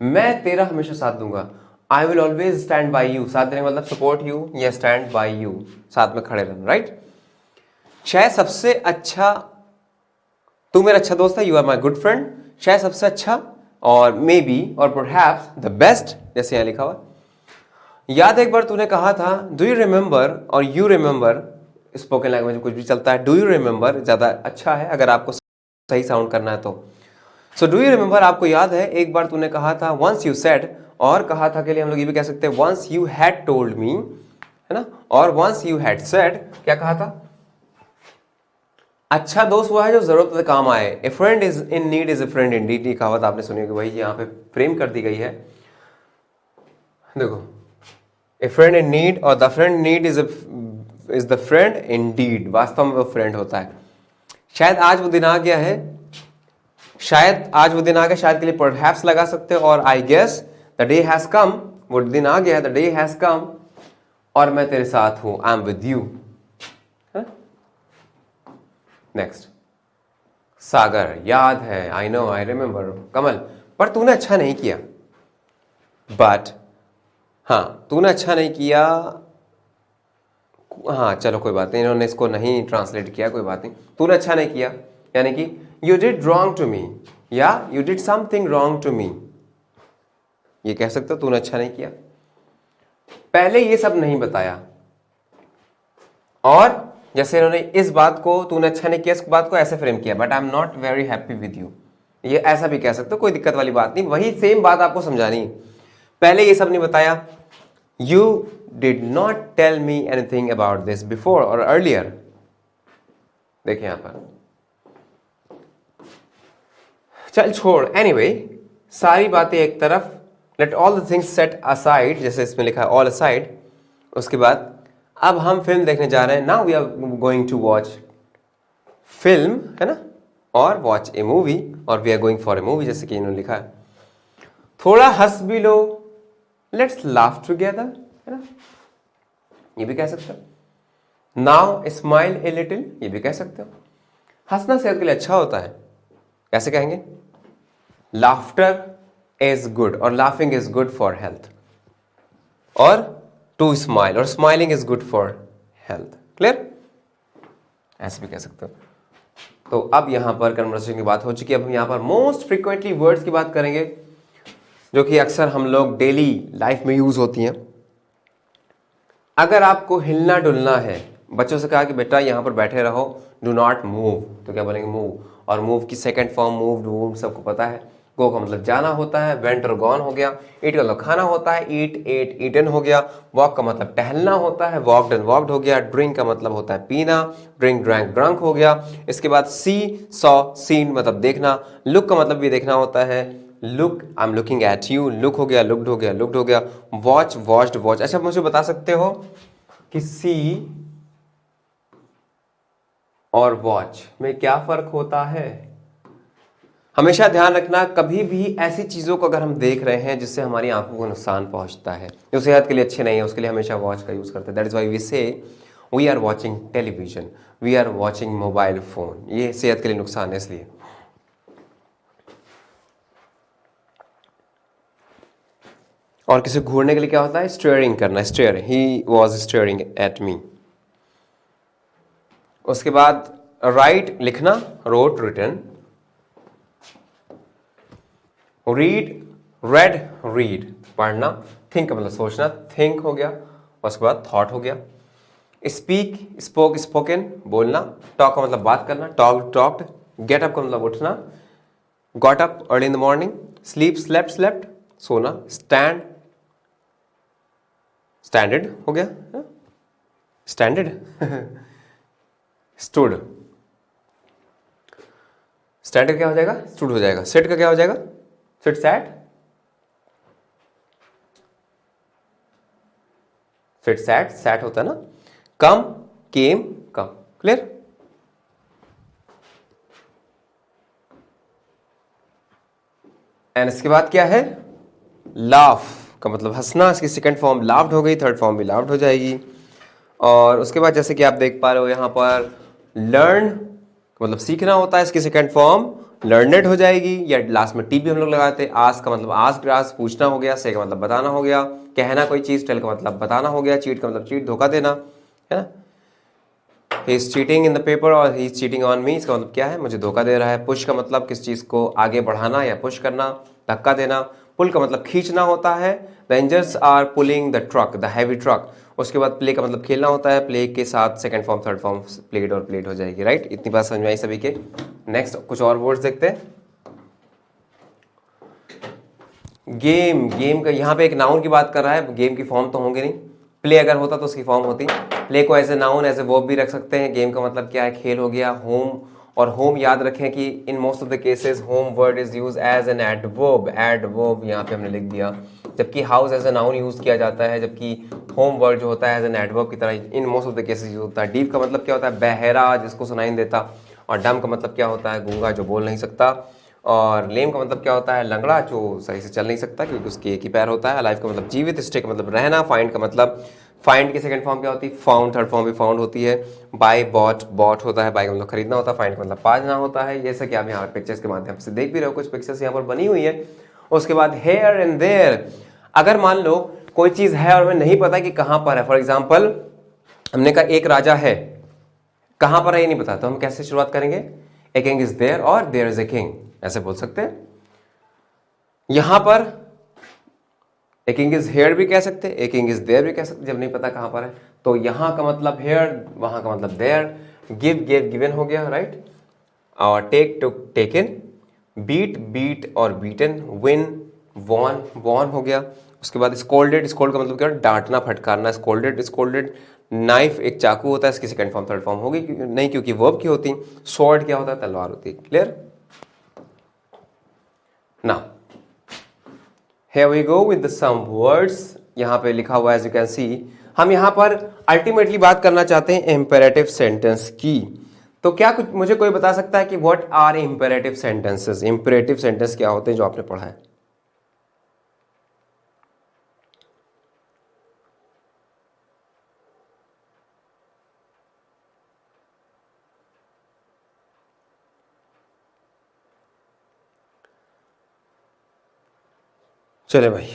Speaker 1: मैं तेरा हमेशा साथ दूंगा। I will always stand by you, साथ देने का मतलब सपोर्ट यू या स्टैंड बाई यू, साथ में खड़े रहना, राइट। शायद सबसे अच्छा, तू मेरा अच्छा दोस्त है, you are my good friend, शायद सबसे अच्छा, और मे बी और परहैप्स द बेस्ट, जैसे यहाँ लिखा हुआ। याद एक बार तूने कहा था, डू यू रिमेंबर और यू रिमेंबर, स्पोकन लैंग्वेज में कुछ भी चलता है, डू यू रिमेंबर ज़्यादा अच्छा है अगर आपको सही साउंड करना है तो। सो डू यू रिमेंबर, आपको याद है एक बार तूने कहा था, वंस यू सेड, और कहा था के लिए हम लोग ये भी कह सकते हैं once you had told me, है ना, और वंस यू हैड सेड, क्या कहा था, अच्छा दोस्त वो है जो जरूरत पे काम आए। A friend is in need is a friend in deed, ये कहावत आपने सुनी होगी, भाई यहाँ पे फ्रेम कर दी गई है। देखो, ए फ्रेंड इन नीड और the friend need is the friend in deed, वास्तव में वो फ्रेंड होता है। शायद आज वो दिन आ गया है, शायद आज वो दिन आ गया, शायद के लिए परहैप्स लगा सकते हो, और I guess the day has come, वो दिन आ गया, द डे हैज कम, और मैं तेरे साथ हूं, I am with you. Next, Sagar, याद है, आई नो, आई रिमेंबर। कमल, पर तूने अच्छा नहीं किया, बट, हाँ तूने अच्छा नहीं किया, हाँ चलो कोई बात नहीं, इन्होंने इसको नहीं ट्रांसलेट किया, कोई बात नहीं, तूने अच्छा नहीं किया, यानी कि you did wrong to me, या you did something wrong to me, ये कह सकते हो, तूने अच्छा नहीं किया। पहले ये सब नहीं बताया, और जैसे इन्होंने इस बात को, तूने अच्छा नहीं किया, इस बात को ऐसे फ्रेम किया, but I am not very happy with you, ये ऐसा भी कह सकते हो, कोई दिक्कत वाली बात नहीं, वही सेम बात आपको समझानी है। पहले ये सब नहीं बताया, you did not tell me anything about this before और अर्लियर। देखिए यहां पर, चल छोड़, एनीवे, सारी बातें एक तरफ, let all the things set aside, जैसे इसमें लिखा है ऑल असाइड। उसके बाद अब हम फिल्म देखने जा रहे हैं, now we are going to watch film, है ना, और वॉच ए मूवी, और we are going for a movie, जैसे कि इन्होंने लिखा है। थोड़ा हंस भी लो, लेट्स लाफ टुगेदर, है ना, ये भी कह सकते हो। नाउ स्माइल ए लिटिल, ये भी कह सकते हो। हंसना सेहत के लिए अच्छा होता है, कैसे कहेंगे, लाफ्टर इज गुड, और laughing is good for health, और टू स्माइल, और smiling is good for health, clear, ऐसे भी कह सकते हो। तो अब यहां पर कन्वर्सेशन की बात हो चुकी है, अब हम यहां पर मोस्ट फ्रीक्वेंटली वर्ड्स की बात करेंगे, जो कि अक्सर हम लोग डेली लाइफ में यूज होती हैं। अगर आपको हिलना डुलना है, बच्चों से कहा कि बेटा यहां पर बैठे रहो, डू नॉट मूव, तो क्या बोलेंगे, मूव, और मूव की सेकंड फॉर्म मूव्ड, वूव्ड सबको पता है। गो का मतलब जाना होता है, वेंट और गॉन हो गया। ईट का मतलब खाना होता है, ईट, एट, ईटन हो गया। वॉक का मतलब टहलना होता है, वॉकड एंड वॉकड हो गया। ड्रिंक का मतलब होता है पीना, ड्रिंक, ड्रैंक, ड्रंक हो गया। इसके बाद सी, सॉ, सीन मतलब देखना। लुक का मतलब भी देखना होता है, look, I am looking at you, look हो गया, लुक्ड हो गया, लुक्ड हो गया। Watch, watched, watch. अच्छा मुझे बता सकते हो कि सी और वॉच में क्या फर्क होता है? हमेशा ध्यान रखना, कभी भी ऐसी चीजों को अगर हम देख रहे हैं जिससे हमारी आंखों को नुकसान पहुंचता है, जो सेहत के लिए अच्छे नहीं है, उसके लिए हमेशा वॉच का यूज करते हैं। That is why we say we are watching television, we are watching mobile phone, ये सेहत के लिए नुकसान है इसलिए। और किसी घूरने के लिए क्या होता है, स्टेयरिंग करना, stare, he was staring at me. उसके बाद राइट लिखना, wrote, written. Read, read, read पढ़ना। थिंक मतलब सोचना, थिंक हो गया। उसके बाद थॉट हो गया। स्पीक, स्पोक, स्पोकन बोलना। टॉक का मतलब बात करना, टॉक, टॉक्ड। गेट अप का मतलब उठना, got up early in the morning. Sleep, slept, slept सोना। स्टैंड, स्टैंडर्ड हो गया, स्टैंडर्ड स्टूड। स्टैंडर्ड क्या हो जाएगा, स्टूड हो जाएगा। सेट का क्या हो जाएगा, sit, sat, sit, sat, sat होता है ना। कम, केम, कम, क्लियर। एंड इसके बाद क्या है, लाफ का मतलब हंसना, इसकी सेकंड फॉर्म लाफ्ड हो गई, थर्ड फॉर्म भी लाफ्ड हो जाएगी। और उसके बाद जैसे कि आप देख पा रहे हो यहाँ पर लर्न मतलब सीखना होता है, इसकी सेकंड फॉर्म लर्नेड हो जाएगी, या लास्ट में टी भी हम लोग लगाते हैं। आस्क का मतलब आस्क आस्क पूछना हो गया, से का मतलब बताना हो गया, कहना कोई चीज, टेल का मतलब बताना हो गया, चीट का मतलब चीट धोखा देना, है ना। He is cheating in the paper और he is cheating on me, इसका मतलब क्या है, मुझे धोखा दे रहा है। पुश का मतलब किस चीज को आगे बढ़ाना या पुश करना, धक्का देना। पुल का मतलब खींचना होता है, the angers are pulling the truck, the heavy truck. उसके बाद प्ले का मतलब खेलना होता है, प्ले के साथ second form third form played और प्लेड हो जाएगी, राइट। इतनी बात समझ में आई सभी के। नेक्स्ट कुछ और वर्ड्स देखते हैं। गेम, गेम का यहाँ पे एक नाउन की बात कर रहा है, गेम की फॉर्म तो होंगे नहीं। प्ले अगर होता तो उसकी फॉर्म होती। प्ले को as a noun as a verb भी रख सकते हैं। गेम का मतलब क्या है, खेल हो गया। होम, और होम याद रखें कि in most of the cases home word is use as an adverb, adverb यहाँ पे हमने लिख दिया। जबकि हाउस एज ए नाउन यूज किया जाता है, जबकि होम वर्ड जो होता है एज एन एडवर्ब की तरह इन most of the cases use होता है। डीप का मतलब क्या होता है, बहरा जिसको सुनाई नहीं देता। और डम का मतलब क्या होता है, गूंगा जो बोल नहीं सकता। और लेम का मतलब क्या होता है, लंगड़ा जो सही से चल नहीं सकता क्योंकि उसके एक ही पैर होता है। लाइफ का मतलब जीवित। स्टे का मतलब रहना। फाइंड का मतलब, फाइंड की सेकंड फॉर्म क्या होती है, फाउंड। थर्ड फॉर्म भी फाउंड होती है। बाय, बॉट, बॉट होता है, बाय का मतलब खरीदना होता है, फाइंड का मतलब पाना होता है। जैसा कि आप यहाँ पिक्चर्स के माध्यम से देख भी रहे हो, कुछ पिक्चर्स यहाँ पर बनी हुई है। उसके बाद हेयर एंड देयर, अगर मान लो कोई चीज है और हमें नहीं पता कि कहाँ पर है। फॉर एग्जाम्पल हमने कहा एक राजा है, कहां पर है ये नहीं पता, तो हम कैसे शुरुआत करेंगे, ए किंग इज देयर और देयर इज ए किंग, ऐसे बोल सकते हैं। यहां पर ए किंग इज हेयर भी कह सकते हैं, ए किंग इज देयर भी कह सकते, जब नहीं पता कहां पर है। तो यहां का मतलब हेयर, वहां का मतलब देयर। गिव, गेव, गिवन हो गया, राइट। और take, took, taken. Beat, beat और बीटन। विन, वॉन, वॉन हो गया। उसके बाद स्कोल्डेड, स्कोल्ड का मतलब क्या, डांटना, फटकारना। Scolded, scolded. नाइफ एक चाकू होता है, इसकी सेकंड फॉर्म थर्ड फॉर्म होगी नहीं क्योंकि वर्ब की होती। स्वॉर्ड क्या होता है, तलवार होती है। क्लियर ना। Here we go with the some words, यहाँ पे लिखा हुआ है as you can see। हम यहाँ पर अल्टीमेटली बात करना चाहते हैं इंपेरेटिव सेंटेंस की। तो क्या कुछ मुझे कोई बता सकता है कि what are imperative sentences, imperative sentence क्या होते हैं जो आपने पढ़ा है। चले भाई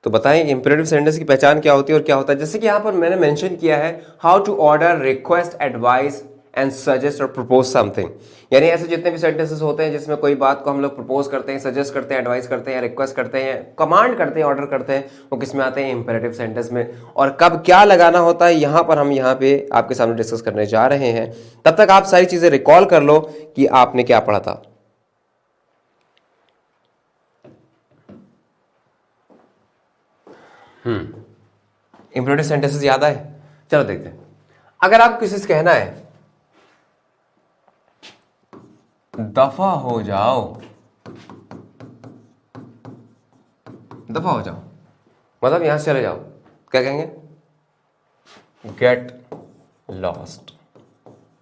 Speaker 1: तो बताएं इंपेरेटिव सेंटेंस की पहचान क्या होती है और क्या होता है। जैसे कि यहाँ पर मैंने मेंशन किया है, how to order, request, advice and suggest और प्रपोज समथिंग। यानी ऐसे जितने भी सेंटेंसेस होते हैं जिसमें कोई बात को हम लोग प्रपोज करते हैं, सजेस्ट करते हैं, एडवाइस करते हैं, रिक्वेस्ट करते हैं, कमांड करते हैं, ऑर्डर करते हैं, वो किस में आते हैं, इंपेरेटिव सेंटेंस में। और कब क्या लगाना होता है यहाँ पर हम यहाँ पे आपके सामने डिस्कस करने जा रहे हैं। तब तक आप सारी चीजें रिकॉल कर लो कि आपने क्या पढ़ा था। इंपेरेटिव सेंटेंसेस याद आए, चलो देखते हैं। अगर आपको किसी से कहना है दफा हो जाओ, दफा हो जाओ मतलब यहां से चले जाओ, क्या कहेंगे, get lost,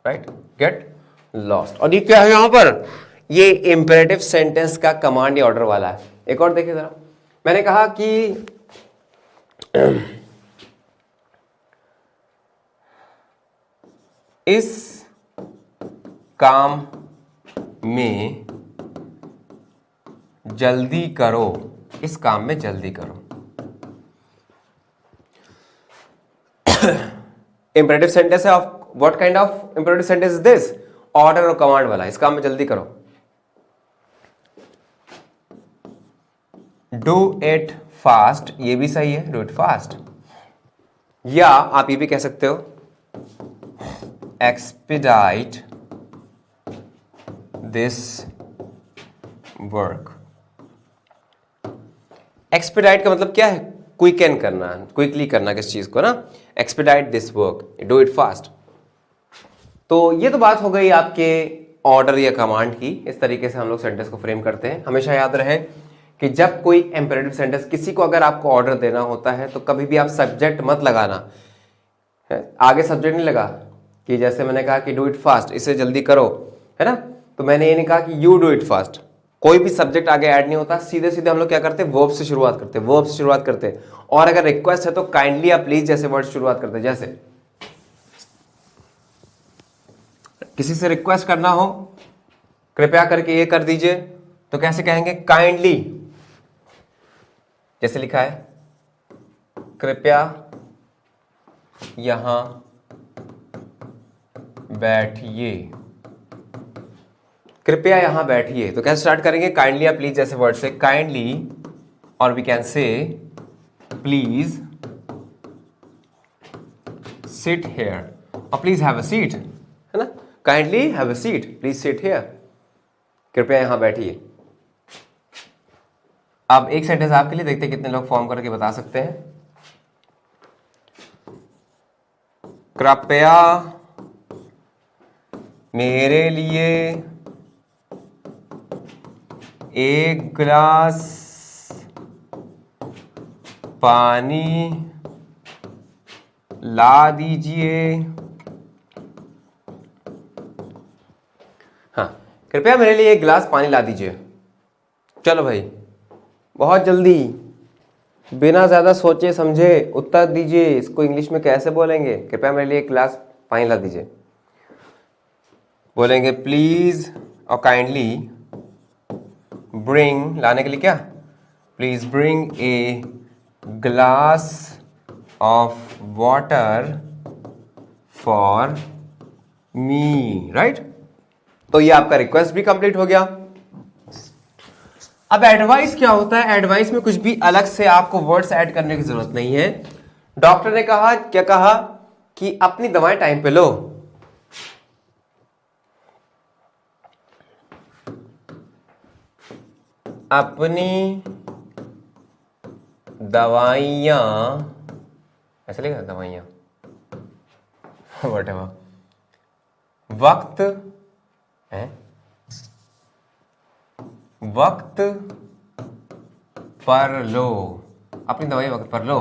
Speaker 1: right, get lost. और ये क्या है यहां पर, ये इंपेरेटिव सेंटेंस का कमांड या ऑर्डर वाला है। एक और देखिए जरा, मैंने कहा कि इस काम में जल्दी करो, इस काम में जल्दी करो। इंपेरेटिव सेंटेंस है of what kind of imperative sentence is this, order और कमांड वाला, इस काम में जल्दी करो। डू इट फास्ट, ये भी सही है, डू इट फास्ट। या आप ये भी कह सकते हो एक्सपीडाइट दिस वर्क। एक्सपीडाइट का मतलब क्या है, क्विकन करना, क्विकली करना किस चीज को ना, expedite this work, do it fast. तो ये तो बात हो गई आपके ऑर्डर या कमांड की। इस तरीके से हम लोग सेंटेंस को फ्रेम करते हैं। हमेशा याद रहे कि जब कोई इंपेरेटिव सेंटेंस, किसी को अगर आपको ऑर्डर देना होता है तो कभी भी आप सब्जेक्ट मत लगाना, आगे सब्जेक्ट नहीं लगा, कि जैसे मैंने कहा कि डू इट फास्ट, इसे जल्दी करो, है ना, तो मैंने ये नहीं कहा कि यू डू इट फास्ट। कोई भी सब्जेक्ट आगे ऐड नहीं होता, सीधे सीधे हम लोग क्या करते हैं, वर्ब से शुरुआत करते हैं, वर्ब से शुरुआत करते हैं। और अगर रिक्वेस्ट है तो काइंडली या प्लीज जैसे वर्ड शुरुआत करते हैं। जैसे किसी से रिक्वेस्ट करना हो, कृपया करके ये कर दीजिए, तो कैसे कहेंगे, काइंडली। जैसे लिखा है, कृपया यहां बैठिए, कृपया यहां बैठिए, तो कैसे स्टार्ट करेंगे, काइंडली या प्लीज जैसे वर्ड से, काइंडली, और we can say please sit here, और प्लीज हैव अ सीट, है ना, kindly have a seat, please sit here, कृपया यहां बैठिए। अब एक सेंटेंस आपके लिए, देखते हैं कितने लोग फॉर्म करके बता सकते हैं। कृपया मेरे लिए एक गिलास पानी ला दीजिए। हाँ, कृपया मेरे लिए एक गिलास पानी ला दीजिए। चलो भाई, बहुत जल्दी, बिना ज्यादा सोचे समझे उत्तर दीजिए। इसको इंग्लिश में कैसे बोलेंगे, कृपया मेरे लिए एक गिलास पानी ला दीजिए। बोलेंगे प्लीज और काइंडली ब्रिंग, लाने के लिए क्या, please bring a glass of water for me, right. तो ये आपका रिक्वेस्ट भी कंप्लीट हो गया। अब एडवाइस क्या होता है, एडवाइस में कुछ भी अलग से आपको वर्ड्स ऐड करने की जरूरत नहीं है। डॉक्टर ने कहा, क्या कहा, कि अपनी दवाएं टाइम पे लो। अपनी दवाइयां, ऐसे लिखा, दवाइयां व्हाटएवर, वक्त है, वक्त पर लो, अपनी दवाई वक्त पर लो।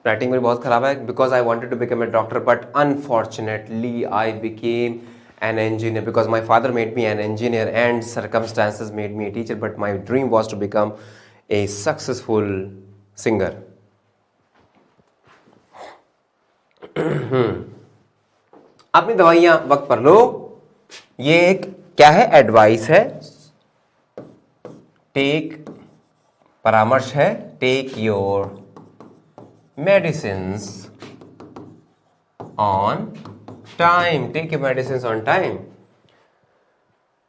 Speaker 1: राइटिंग मेरी बहुत खराब है, because I wanted to become a doctor but unfortunately I became an engineer because my father made me an engineer and circumstances made me a teacher, but my dream was to become a successful singer. अपनी दवाइयां वक्त पर लो, ये एक क्या है, advice है। Take, परामर्श है, take your medicines on time, take your medicine on time.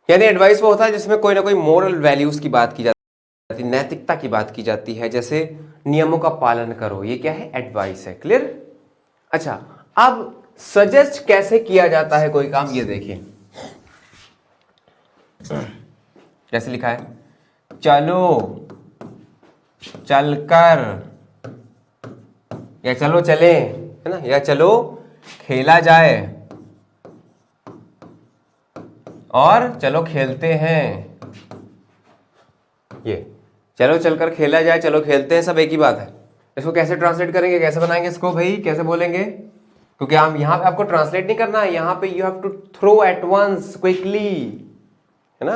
Speaker 1: यानी एडवाइस वो होता है जिसमें कोई ना कोई मोरल वैल्यूज की बात की जाती है, नैतिकता की बात की जाती है, जैसे नियमों का पालन करो, ये क्या है, एडवाइस है। क्लियर। अच्छा, अब सजेस्ट कैसे किया जाता है कोई काम, ये देखिए, कैसे लिखा है, चलो, चलकर, या चलो चले, है ना, या चलो खेला जाए, और चलो खेलते हैं। ये चलो चलकर खेला जाए, चलो खेलते हैं, सब एक ही बात है। इसको कैसे ट्रांसलेट करेंगे, कैसे बनाएंगे इसको भाई, कैसे बोलेंगे, क्योंकि हम यहां पे आपको ट्रांसलेट नहीं करना है, यहां पे you have to throw at once quickly, है ना,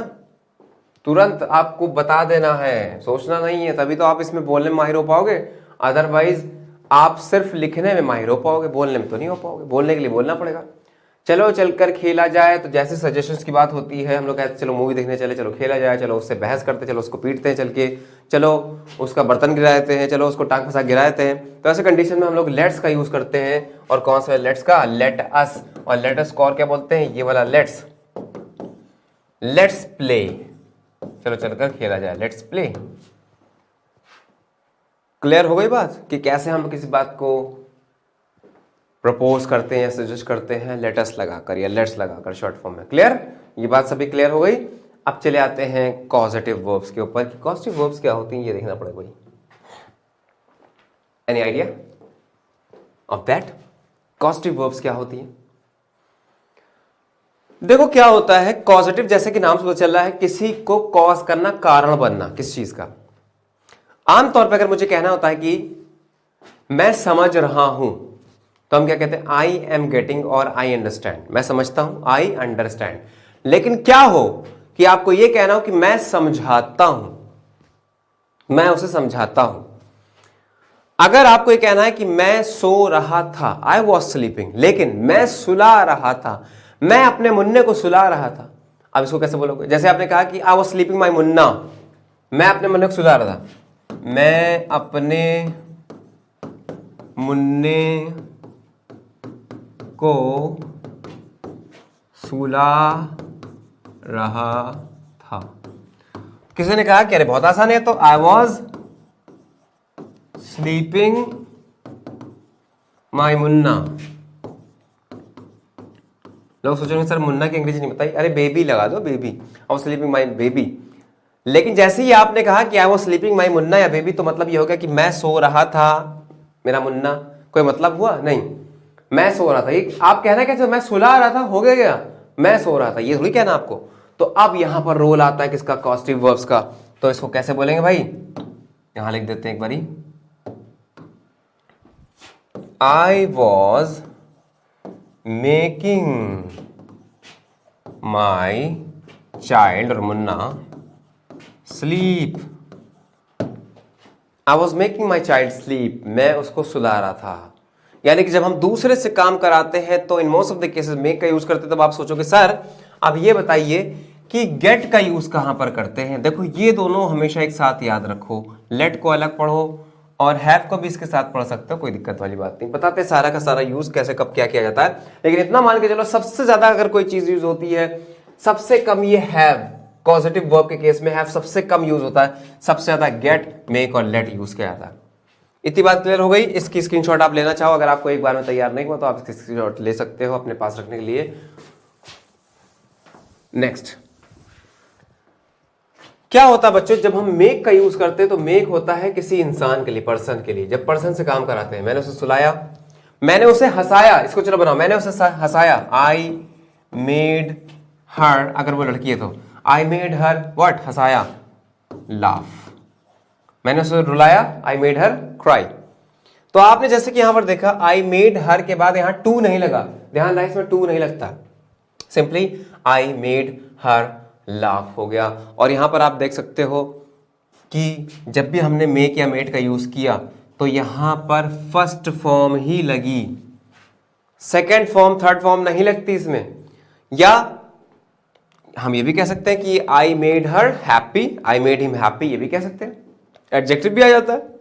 Speaker 1: तुरंत आपको बता देना है, सोचना नहीं है, तभी तो आप इसमें बोलने में माहिर हो पाओगे। अदरवाइज आप सिर्फ लिखने में माहिर हो पाओगे, बोलने में तो नहीं हो पाओगे। बोलने के लिए बोलना पड़ेगा। चलो चलकर खेला जाए, तो जैसे सजेशंस की बात होती है, हम लोग कहते हैं चलो मूवी देखने चले, चलो खेला जाए, चलो उससे बहस करते, चलो उसको पीटते हैं चल के, चलो उसका बर्तन गिरा देते हैं, चलो उसको टांग फंसा गिरा देते हैं। तो ऐसे कंडीशन में हम लोग लेट्स का यूज करते हैं। और कौन सा लेट्स का, लेट अस, और लेट अस को और क्या बोलते हैं, ये वाला लेट्स, लेट्स प्ले, चलो चलकर खेला जाए, लेट्स प्ले। क्लियर हो गई बात कि कैसे हम किसी बात को प्रपोज करते हैं या सजेस्ट करते हैं, लेटस लगाकर या लेट्स लगाकर शॉर्ट फॉर्म में। क्लियर, ये बात सभी क्लियर हो गई। अब चले आते हैं कॉजेटिव वर्ब्स के ऊपर कि कॉजेटिव वर्ब्स क्या होती हैं, ये देखना पड़ेगा भाई। Any idea of that, causative verbs क्या होती हैं? देखो क्या होता है कॉजेटिव, जैसे कि नाम से पता चल रहा है, किसी को कॉज करना, कारण बनना किस चीज का। आमतौर पर अगर मुझे कहना होता है कि मैं समझ रहा हूं, तो हम क्या कहते हैं, आई एम गेटिंग और आई अंडरस्टैंड, मैं समझता हूं, आई अंडरस्टैंड। लेकिन क्या हो कि आपको यह कहना हो कि मैं समझाता हूं, मैं उसे समझाता हूं। अगर आपको ये कहना है कि मैं सो रहा था, आई वॉज स्लीपिंग, लेकिन मैं सुला रहा था, मैं अपने मुन्ने को सुला रहा था, अब इसको कैसे बोलोगे? जैसे आपने कहा कि आई वॉज स्लीपिंग माई मुन्ना, मैं अपने मुन्ने को सुला रहा था, मैं अपने मुन्ने को सुला रहा था। किसी ने कहा कि अरे बहुत आसान है, तो आई वॉज स्लीपिंग माई मुन्ना। लोग सोचेंगे सर मुन्ना की अंग्रेजी नहीं बताई, अरे बेबी लगा दो, baby, I was sleeping my baby. लेकिन जैसे ही आपने कहा कि आई वॉज स्लीपिंग माई मुन्ना या बेबी, तो मतलब ये हो गया कि मैं सो रहा था मेरा मुन्ना, कोई मतलब हुआ नहीं, मैं सो रहा था। ये आप कहना क्या, मैं सुला रहा था, हो गया क्या, मैं सो रहा था, ये थोड़ी कहना आपको। तो अब यहां पर रोल आता है किसका, कॉजेटिव वर्ब्स का। तो इसको कैसे बोलेंगे भाई, यहां लिख देते हैं एक बारी, I was making my child और मुन्ना sleep, I was making my child sleep, मैं उसको सुला रहा था। यानी कि जब हम दूसरे से काम कराते हैं तो इन most of the cases make का यूज करते हैं। तब आप सोचोगे सर अब ये बताइए कि गेट का यूज कहां पर करते हैं। देखो ये दोनों हमेशा एक साथ याद रखो, लेट को अलग पढ़ो और हैव को भी इसके साथ पढ़ सकते हो, कोई दिक्कत वाली बात नहीं। बताते सारा का सारा यूज कैसे कब क्या किया जाता है, लेकिन इतना मान के चलो सबसे ज्यादा अगर कोई चीज यूज होती है, सबसे कम ये हैव, पॉजिटिव वर्ब के केस में हैव सबसे कम यूज होता है, सबसे ज्यादा गेट, मेक और लेट यूज किया जाता है। इतनी बात क्लियर हो गई। इसकी स्क्रीनशॉट आप लेना चाहो, अगर आपको एक बार में तैयार नहीं हुआ तो आप इसकी स्क्रीनशॉट ले सकते हो अपने पास रखने के लिए। नेक्स्ट क्या होता है बच्चों, जब हम मेक का यूज करते हैं तो मेक होता है किसी इंसान के लिए, पर्सन के लिए। जब पर्सन से काम कराते हैं, मैंने उसे सुलाया, मैंने उसे हंसाया, इसको चलो बनाओ, मैंने उसे हंसाया, आई मेड हर, अगर वो लड़की है तो आई मेड हर व्हाट, हंसाया, लाफ। मैंने उसे रुलाया, आई मेड हर क्राई। तो आपने जैसे कि यहां पर देखा आई मेड हर के बाद यहां टू नहीं लगा, ध्यान रहा इसमें टू नहीं लगता, simply I made her laugh हो गया। और यहां पर आप देख सकते हो कि जब भी हमने मेक या मेड का यूज किया तो यहां पर फर्स्ट फॉर्म ही लगी, सेकेंड फॉर्म थर्ड फॉर्म नहीं लगती इसमें। या हम ये भी कह सकते हैं कि आई made her happy, I made him happy, ये भी कह सकते हैं, एडजेक्टिव भी आ जाता है।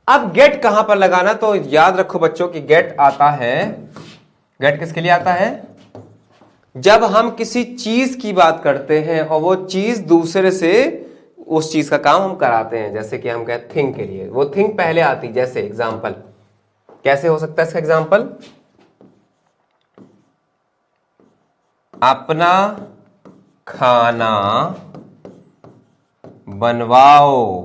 Speaker 1: अब गेट कहां पर लगाना, तो याद रखो बच्चों कि गेट आता है, गेट किसके लिए आता है, जब हम किसी चीज की बात करते हैं और वो चीज दूसरे से उस चीज का काम हम कराते हैं। जैसे कि हम कहते थिंग के लिए, वो थिंग पहले आती, जैसे एग्जाम्पल कैसे हो सकता है इसका एग्जाम्पल, अपना खाना बनवाओ।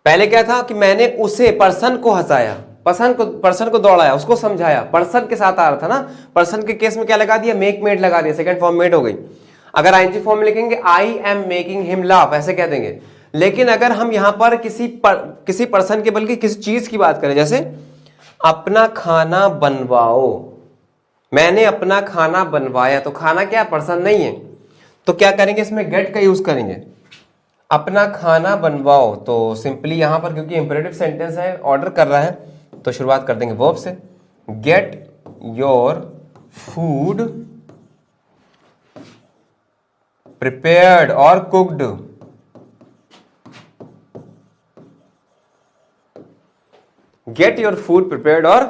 Speaker 1: पहले क्या था कि मैंने उसे, पर्सन को हंसाया, पर्सन को दौड़ाया, उसको समझाया, पर्सन के साथ आ रहा था ना। पर्सन के केस में क्या लगा दिया, मेक मेड लगा दिया, सेकंड फॉर्म मेड हो गई। अगर आईएनजी फॉर्म में लिखेंगे I am making him laugh, ऐसे कह देंगे। लेकिन अगर हम यहां पर किसी पर्सन के बल्कि किसी चीज की बात करें, जैसे अपना खाना बनवाओ, मैंने अपना खाना बनवाया, तो खाना क्या, पर्सन नहीं है, तो क्या करेंगे इसमें गेट का यूज करेंगे, अपना खाना बनवाओ। तो सिंपली यहां पर क्योंकि इंपेरेटिव सेंटेंस है, ऑर्डर कर रहा है, तो शुरुआत कर देंगे वर्ब से, गेट योर फूड प्रिपेयर्ड और cooked, get your food prepared और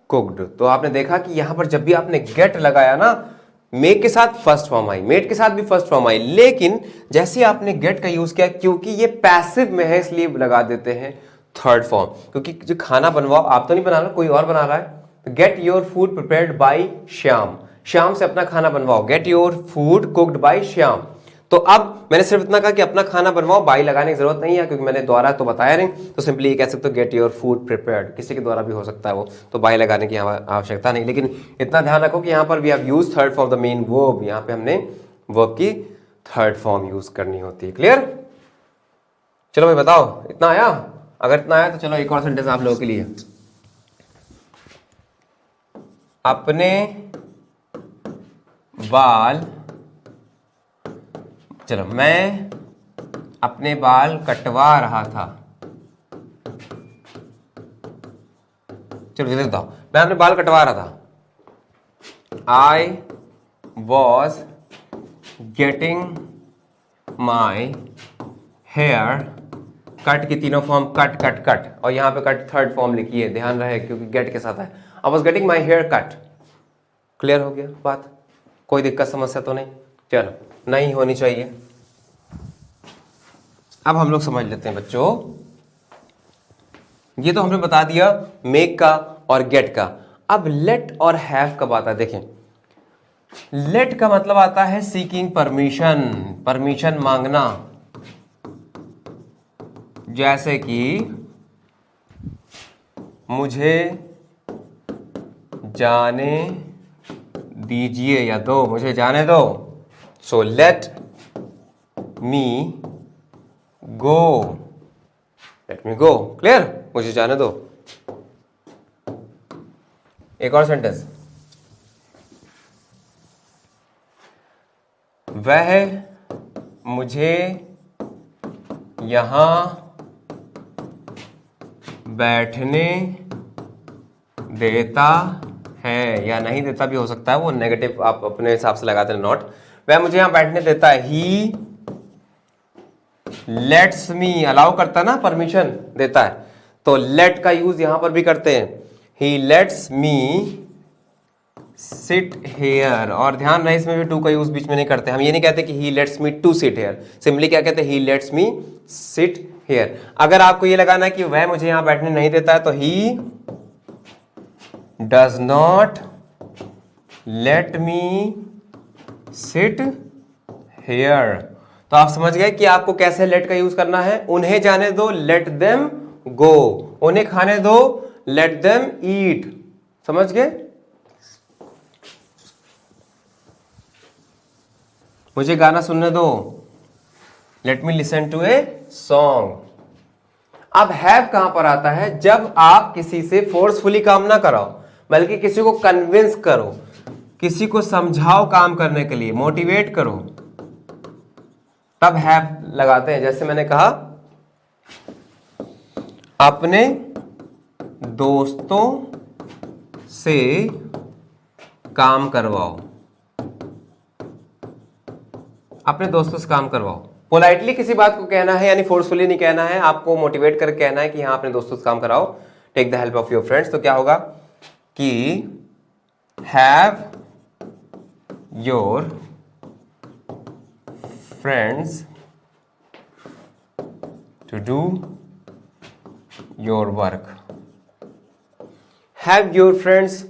Speaker 1: कुक्ड। तो आपने देखा कि यहां पर जब भी आपने गेट लगाया ना, मेक के साथ फर्स्ट फॉर्म आई, मेड के साथ भी फर्स्ट फॉर्म आई, लेकिन जैसे आपने गेट का यूज किया, क्योंकि ये पैसिव में है इसलिए लगा देते हैं थर्ड फॉर्म। क्योंकि जो खाना बनवाओ, आप तो नहीं बना रहे, कोई और बना रहा है। Get your food prepared by Shyam, Shyam से अपना खाना बनवाओ, get your food cooked bye Shyam. तो अब मैंने सिर्फ इतना कहा कि अपना खाना बनवाओ, बाई लगाने की जरूरत नहीं है क्योंकि मैंने द्वारा तो बताया नहीं, तो सिंपली ये कह सकते हो गेट योर फूड प्रिपेयर्ड, किसी के द्वारा भी हो सकता है वो, तो बाई लगाने की आवश्यकता नहीं। लेकिन इतना ध्यान रखो कि यहाँ पर we have used third form the main verb, यहाँ पे हमने वर्ब की थर्ड फॉर्म यूज करनी होती है। क्लियर? चलो भाई बताओ, इतना आया? अगर इतना आया तो चलो एक और सेंटेंस आप लोगों के लिए। अपने बाल, चलो मैं अपने बाल कटवा रहा था। चलो जल्दी बताओ, मैं अपने बाल कटवा रहा था। I was getting my hair, cut की तीनों फॉर्म कट कट कट, और यहां पे कट थर्ड फॉर्म लिखी है, ध्यान रहे क्योंकि गेट के साथ है। I was getting my hair cut। Clear हो गया बात? कोई दिक्कत समस्या तो नहीं? चलो, नहीं होनी चाहिए। अब हम लोग समझ लेते हैं बच्चों, ये तो हमने बता दिया मेक का और गेट का। अब लेट और हैव कब आता है? देखें, लेट का मतलब आता है सीकिंग परमिशन, परमिशन मांगना। जैसे कि मुझे जाने दीजिए या दो, मुझे जाने दो। सो लेट मी गो, लेट मी गो। क्लियर? मुझे जाने दो। एक और सेंटेंस, वह मुझे यहां बैठने देता है, या नहीं देता भी हो सकता है, वो नेगेटिव आप अपने हिसाब से लगाते हैं नॉट। वह मुझे यहां बैठने देता है। ही लेट्स मी, अलाउ करता है ना, परमिशन देता है, तो लेट का यूज यहां पर भी करते हैं। He lets me sit here, और ध्यान रहे इसमें भी टू का यूज बीच में नहीं करते। हम ये नहीं कहते कि he lets me to sit here, simply क्या कहते हैं, he lets me sit here. अगर आपको ये लगाना है कि वह मुझे यहां बैठने नहीं देता है, तो he does not let me sit hair. तो आप समझ गए कि आपको कैसे लेट का यूज करना है। उन्हें जाने दो, लेट देम गो। उन्हें खाने दो, लेट देम ईट। समझ गए? मुझे गाना सुनने दो, let me listen to a song. अब हैव कहां पर आता है? जब आप किसी से फोर्सफुली काम ना कराओ, बल्कि किसी को कन्विंस करो, किसी को समझाओ काम करने के लिए, मोटिवेट करो, तब हैव लगाते हैं। जैसे मैंने कहा, अपने दोस्तों से काम करवाओ, अपने दोस्तों से काम करवाओ। पोलाइटली किसी बात को कहना है, यानी फोर्सफुली नहीं कहना है, आपको मोटिवेट करके कहना है कि हाँ अपने दोस्तों से काम कराओ, take the help of your friends. तो क्या होगा कि have your friends to do your work. Have your friends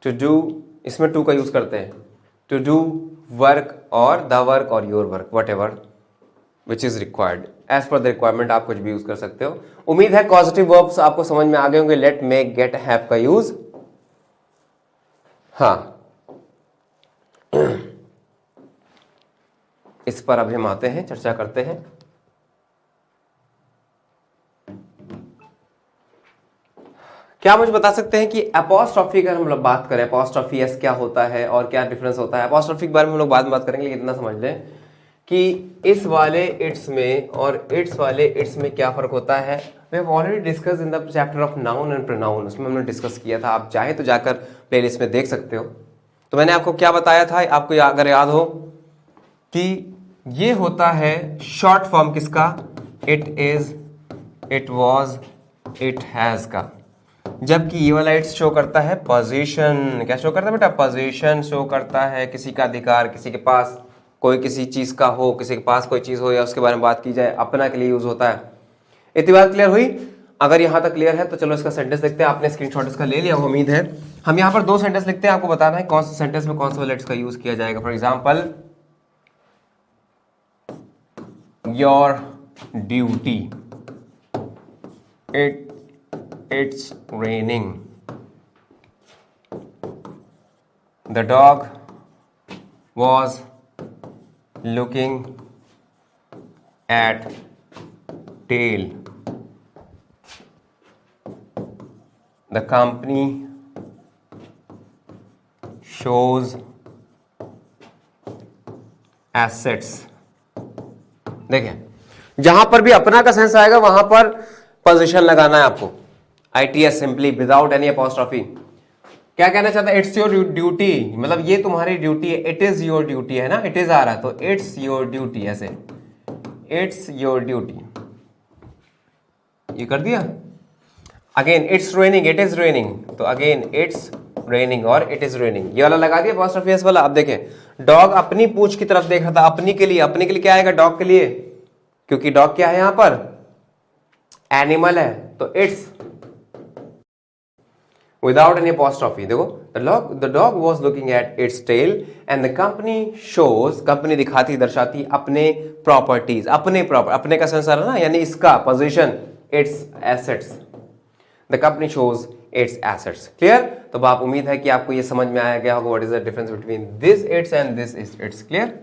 Speaker 1: to do, इसमें टू का यूज करते हैं, टू डू वर्क और द वर्क और your work, whatever which is required, as per the requirement आप कुछ भी यूज कर सकते हो। उम्मीद है पॉजिटिव वर्ब्स आपको समझ में आ गए होंगे, लेट, मेक, गेट, हैव का यूज। हाँ, इस पर अभी हम आते हैं, चर्चा करते हैं। क्या मुझे बता सकते हैं कि अपॉस्ट्रोफी का हम लोग बात करें, अपॉस्ट्रोफी एस क्या होता है और क्या डिफरेंस होता है? अपॉस्ट्रोफी के बारे में हम लोग बाद में बात करेंगे, लेकिन इतना समझ लें कि इस वाले इट्स में और इट्स वाले इट्स में क्या फर्क होता है। We have already discuss in the chapter of noun and pronoun, उसमें हमने डिस्कस किया था। आप चाहे तो जाकर प्लेलिस्ट में देख सकते हो। तो मैंने आपको क्या बताया था, आपको अगर याद हो, कि ये होता है शॉर्ट फॉर्म किसका? It is, it was, it has का। जबकि ये वाला इट्स शो करता है पोजीशन। क्या शो करता है बेटा? पोजीशन शो करता है, किसी का अधिकार, किसी के पास कोई किसी चीज का हो, किसी के पास कोई चीज हो या उसके बारे में बात की जाए, अपना के लिए यूज होता है। इतनी बात क्लियर हुई? अगर यहां तक क्लियर है तो चलो इसका सेंटेंस देखते हैं। आपने स्क्रीनशॉट इसका ले लिया, उम्मीद है। हम यहाँ पर दो सेंटेंस लिखते हैं, आपको बताना है कौन से सेंटेंस में कौन सा लेट्स का यूज किया जाएगा। For example, your duty, it's raining, the dog was looking at tail, the company shows assets. देखिए जहां पर भी अपना का सेंस आएगा वहां पर पोजीशन लगाना है आपको, ITS simply without any apostrophe. क्या कहना चाहता है? इट्स योर ड्यूटी, मतलब ये तुम्हारी ड्यूटी है। इट इज योर ड्यूटी है ना, इट इज आ रहा है तो इट्स योर ड्यूटी, ऐसे इट्स योर ड्यूटी, ये कर दिया। Again it's raining, it is raining, तो अगेन इट्स रेनिंग और इट इज रेनिंग, ये वाला लगा दिया अपॉस्ट्रोफी एस वाला। अब देखें डॉग अपनी पूंछ की तरफ देख रहा था, अपनी के लिए क्या आएगा डॉग के लिए, क्योंकि डॉग क्या है यहां पर, एनिमल है, तो इट्स without any apostrophe। देखो the dog was looking at its tail and the company shows, company दिखाती दर्शाती अपने प्रॉपर्टीज, अपने का सेंस आ रहा ना, यानी इसका position, its assets, the company shows its assets। Clear? तो आप उम्मीद है कि आपको ये समझ में आया गया होगा what is the difference between this its and this is its. Clear?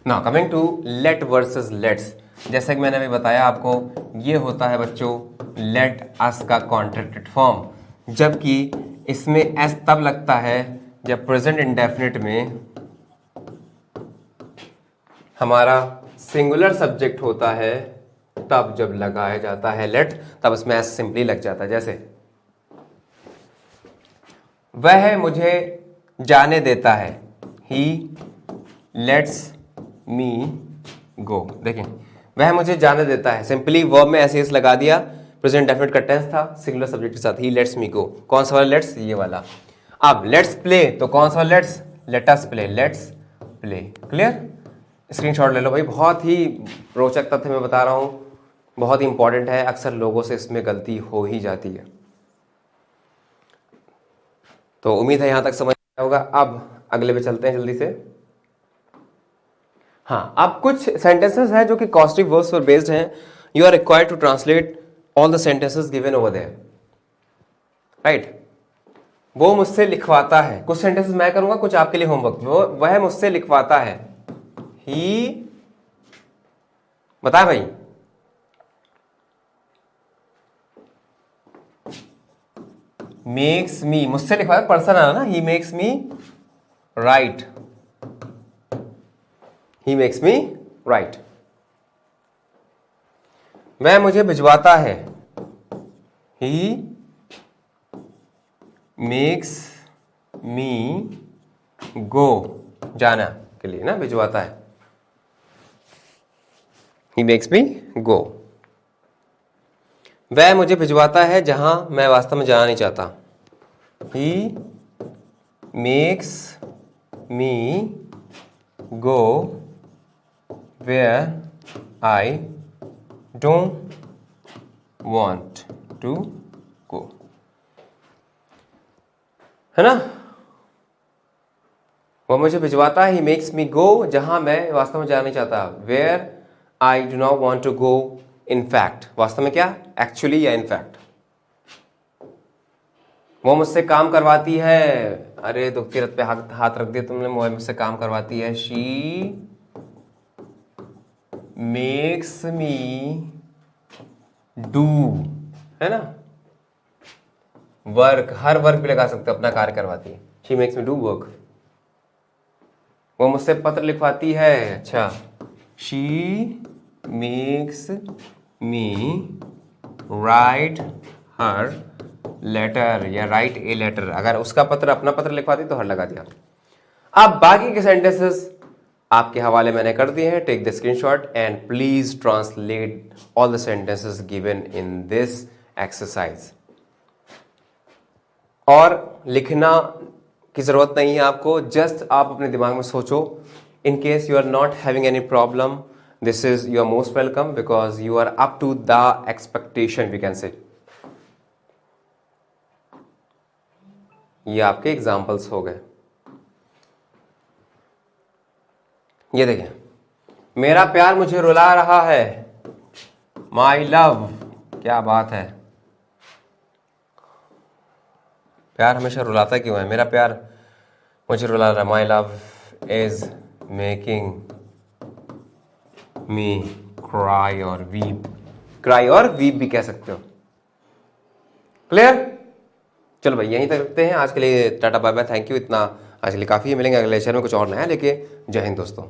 Speaker 1: Now coming to let versus let's. जैसे कि मैंने अभी बताया आपको, ये होता है बच्चों लेट अस का कॉन्ट्रैक्टेड फॉर्म, जबकि इसमें एस तब लगता है जब प्रेजेंट इंडेफिनिट में हमारा सिंगुलर सब्जेक्ट होता है, तब जब लगाया जाता है लेट तब इसमें एस सिंपली लग जाता है। जैसे वह मुझे जाने देता है, ही लेट्स मी गो। देखें वह मुझे जाने देता है, सिंपली वर्ब में ऐसे एस लगा दिया, प्रेजेंट डेफिनेट का टेंस था सिंगुलर सब्जेक्ट के साथ, ही लेट्स मी गो। कौन सा वाला लेट्स? ये वाला। अब लेट्स प्ले, तो कौन सा let's? Let us play, let's play. Clear? Screenshot ले लो भाई, बहुत ही रोचक तथ्य मैं बता रहा हूं, बहुत ही इंपॉर्टेंट है, अक्सर लोगों से इसमें गलती हो ही जाती है। तो उम्मीद है यहां तक समझ आया होगा। अब अगले पे चलते हैं जल्दी से। हाँ, अब कुछ सेंटेंसेस हैं जो कि कॉस्टिव वर्ब्स पर बेस्ड हैं। You are required to translate all the sentences given over there, right? वो मुझसे लिखवाता है, कुछ सेंटेंसेस मैं करूंगा, कुछ आपके लिए होमवर्क। वह मुझसे लिखवाता है, ही, बता भाई, मेक्स मी, मुझसे लिखवाता पर्सन आना ना, he makes me right, he makes me right. वह मुझे भिजवाता है, ही मेक्स मी गो, जाना के लिए ना भिजवाता है, ही मेक्स मी गो। वह मुझे भिजवाता है जहां मैं वास्तव में जाना नहीं चाहता, he makes me go where I don't want to go, है ना? वो मुझे भिजवाता है, he makes me go, जहां मैं वास्तव में जाना नहीं चाहता, where I do not want to go in fact, वास्तव में क्या, एक्चुअली या in fact। वो मुझसे काम करवाती है, अरे दुखती रथ पे हाथ रख दिया तुमने, वो मुझसे काम करवाती है, she makes me do, है ना? वर्क, हर वर्क भी लगा सकते हो, अपना कार्य करवाती है, she makes me do work। वो मुझसे पत्र लिखवाती है, अच्छा, she makes me write her letter या write a letter, अगर उसका पत्र अपना पत्र लिखवाती तो हर लगा दिया। अब बाकी के सेंटेंसेस आपके हवाले मैंने कर दिए हैं, take the screenshot and please translate all the sentences given in this exercise. और लिखना की जरूरत नहीं है आपको, जस्ट आप अपने दिमाग में सोचो। In case you are not having any problem, this is you are most welcome because you are up to the expectation we can say. ये आपके एग्जाम्पल्स हो गए। ये देखें, मेरा प्यार मुझे रुला रहा है, माई लव, क्या बात है, प्यार हमेशा रुलाता क्यों है? मेरा प्यार मुझे रुला रहा है, my love is making me cry और वीप। क्राई और वीप भी कह सकते हो। क्लियर? चलो भाई यहीं तक रखते हैं आज के लिए। Tata bye bye, thank you. इतना आज के लिए काफ़ी है। मिलेंगे अगले लेक्चर में कुछ और नया लेके। जय हिंद दोस्तों।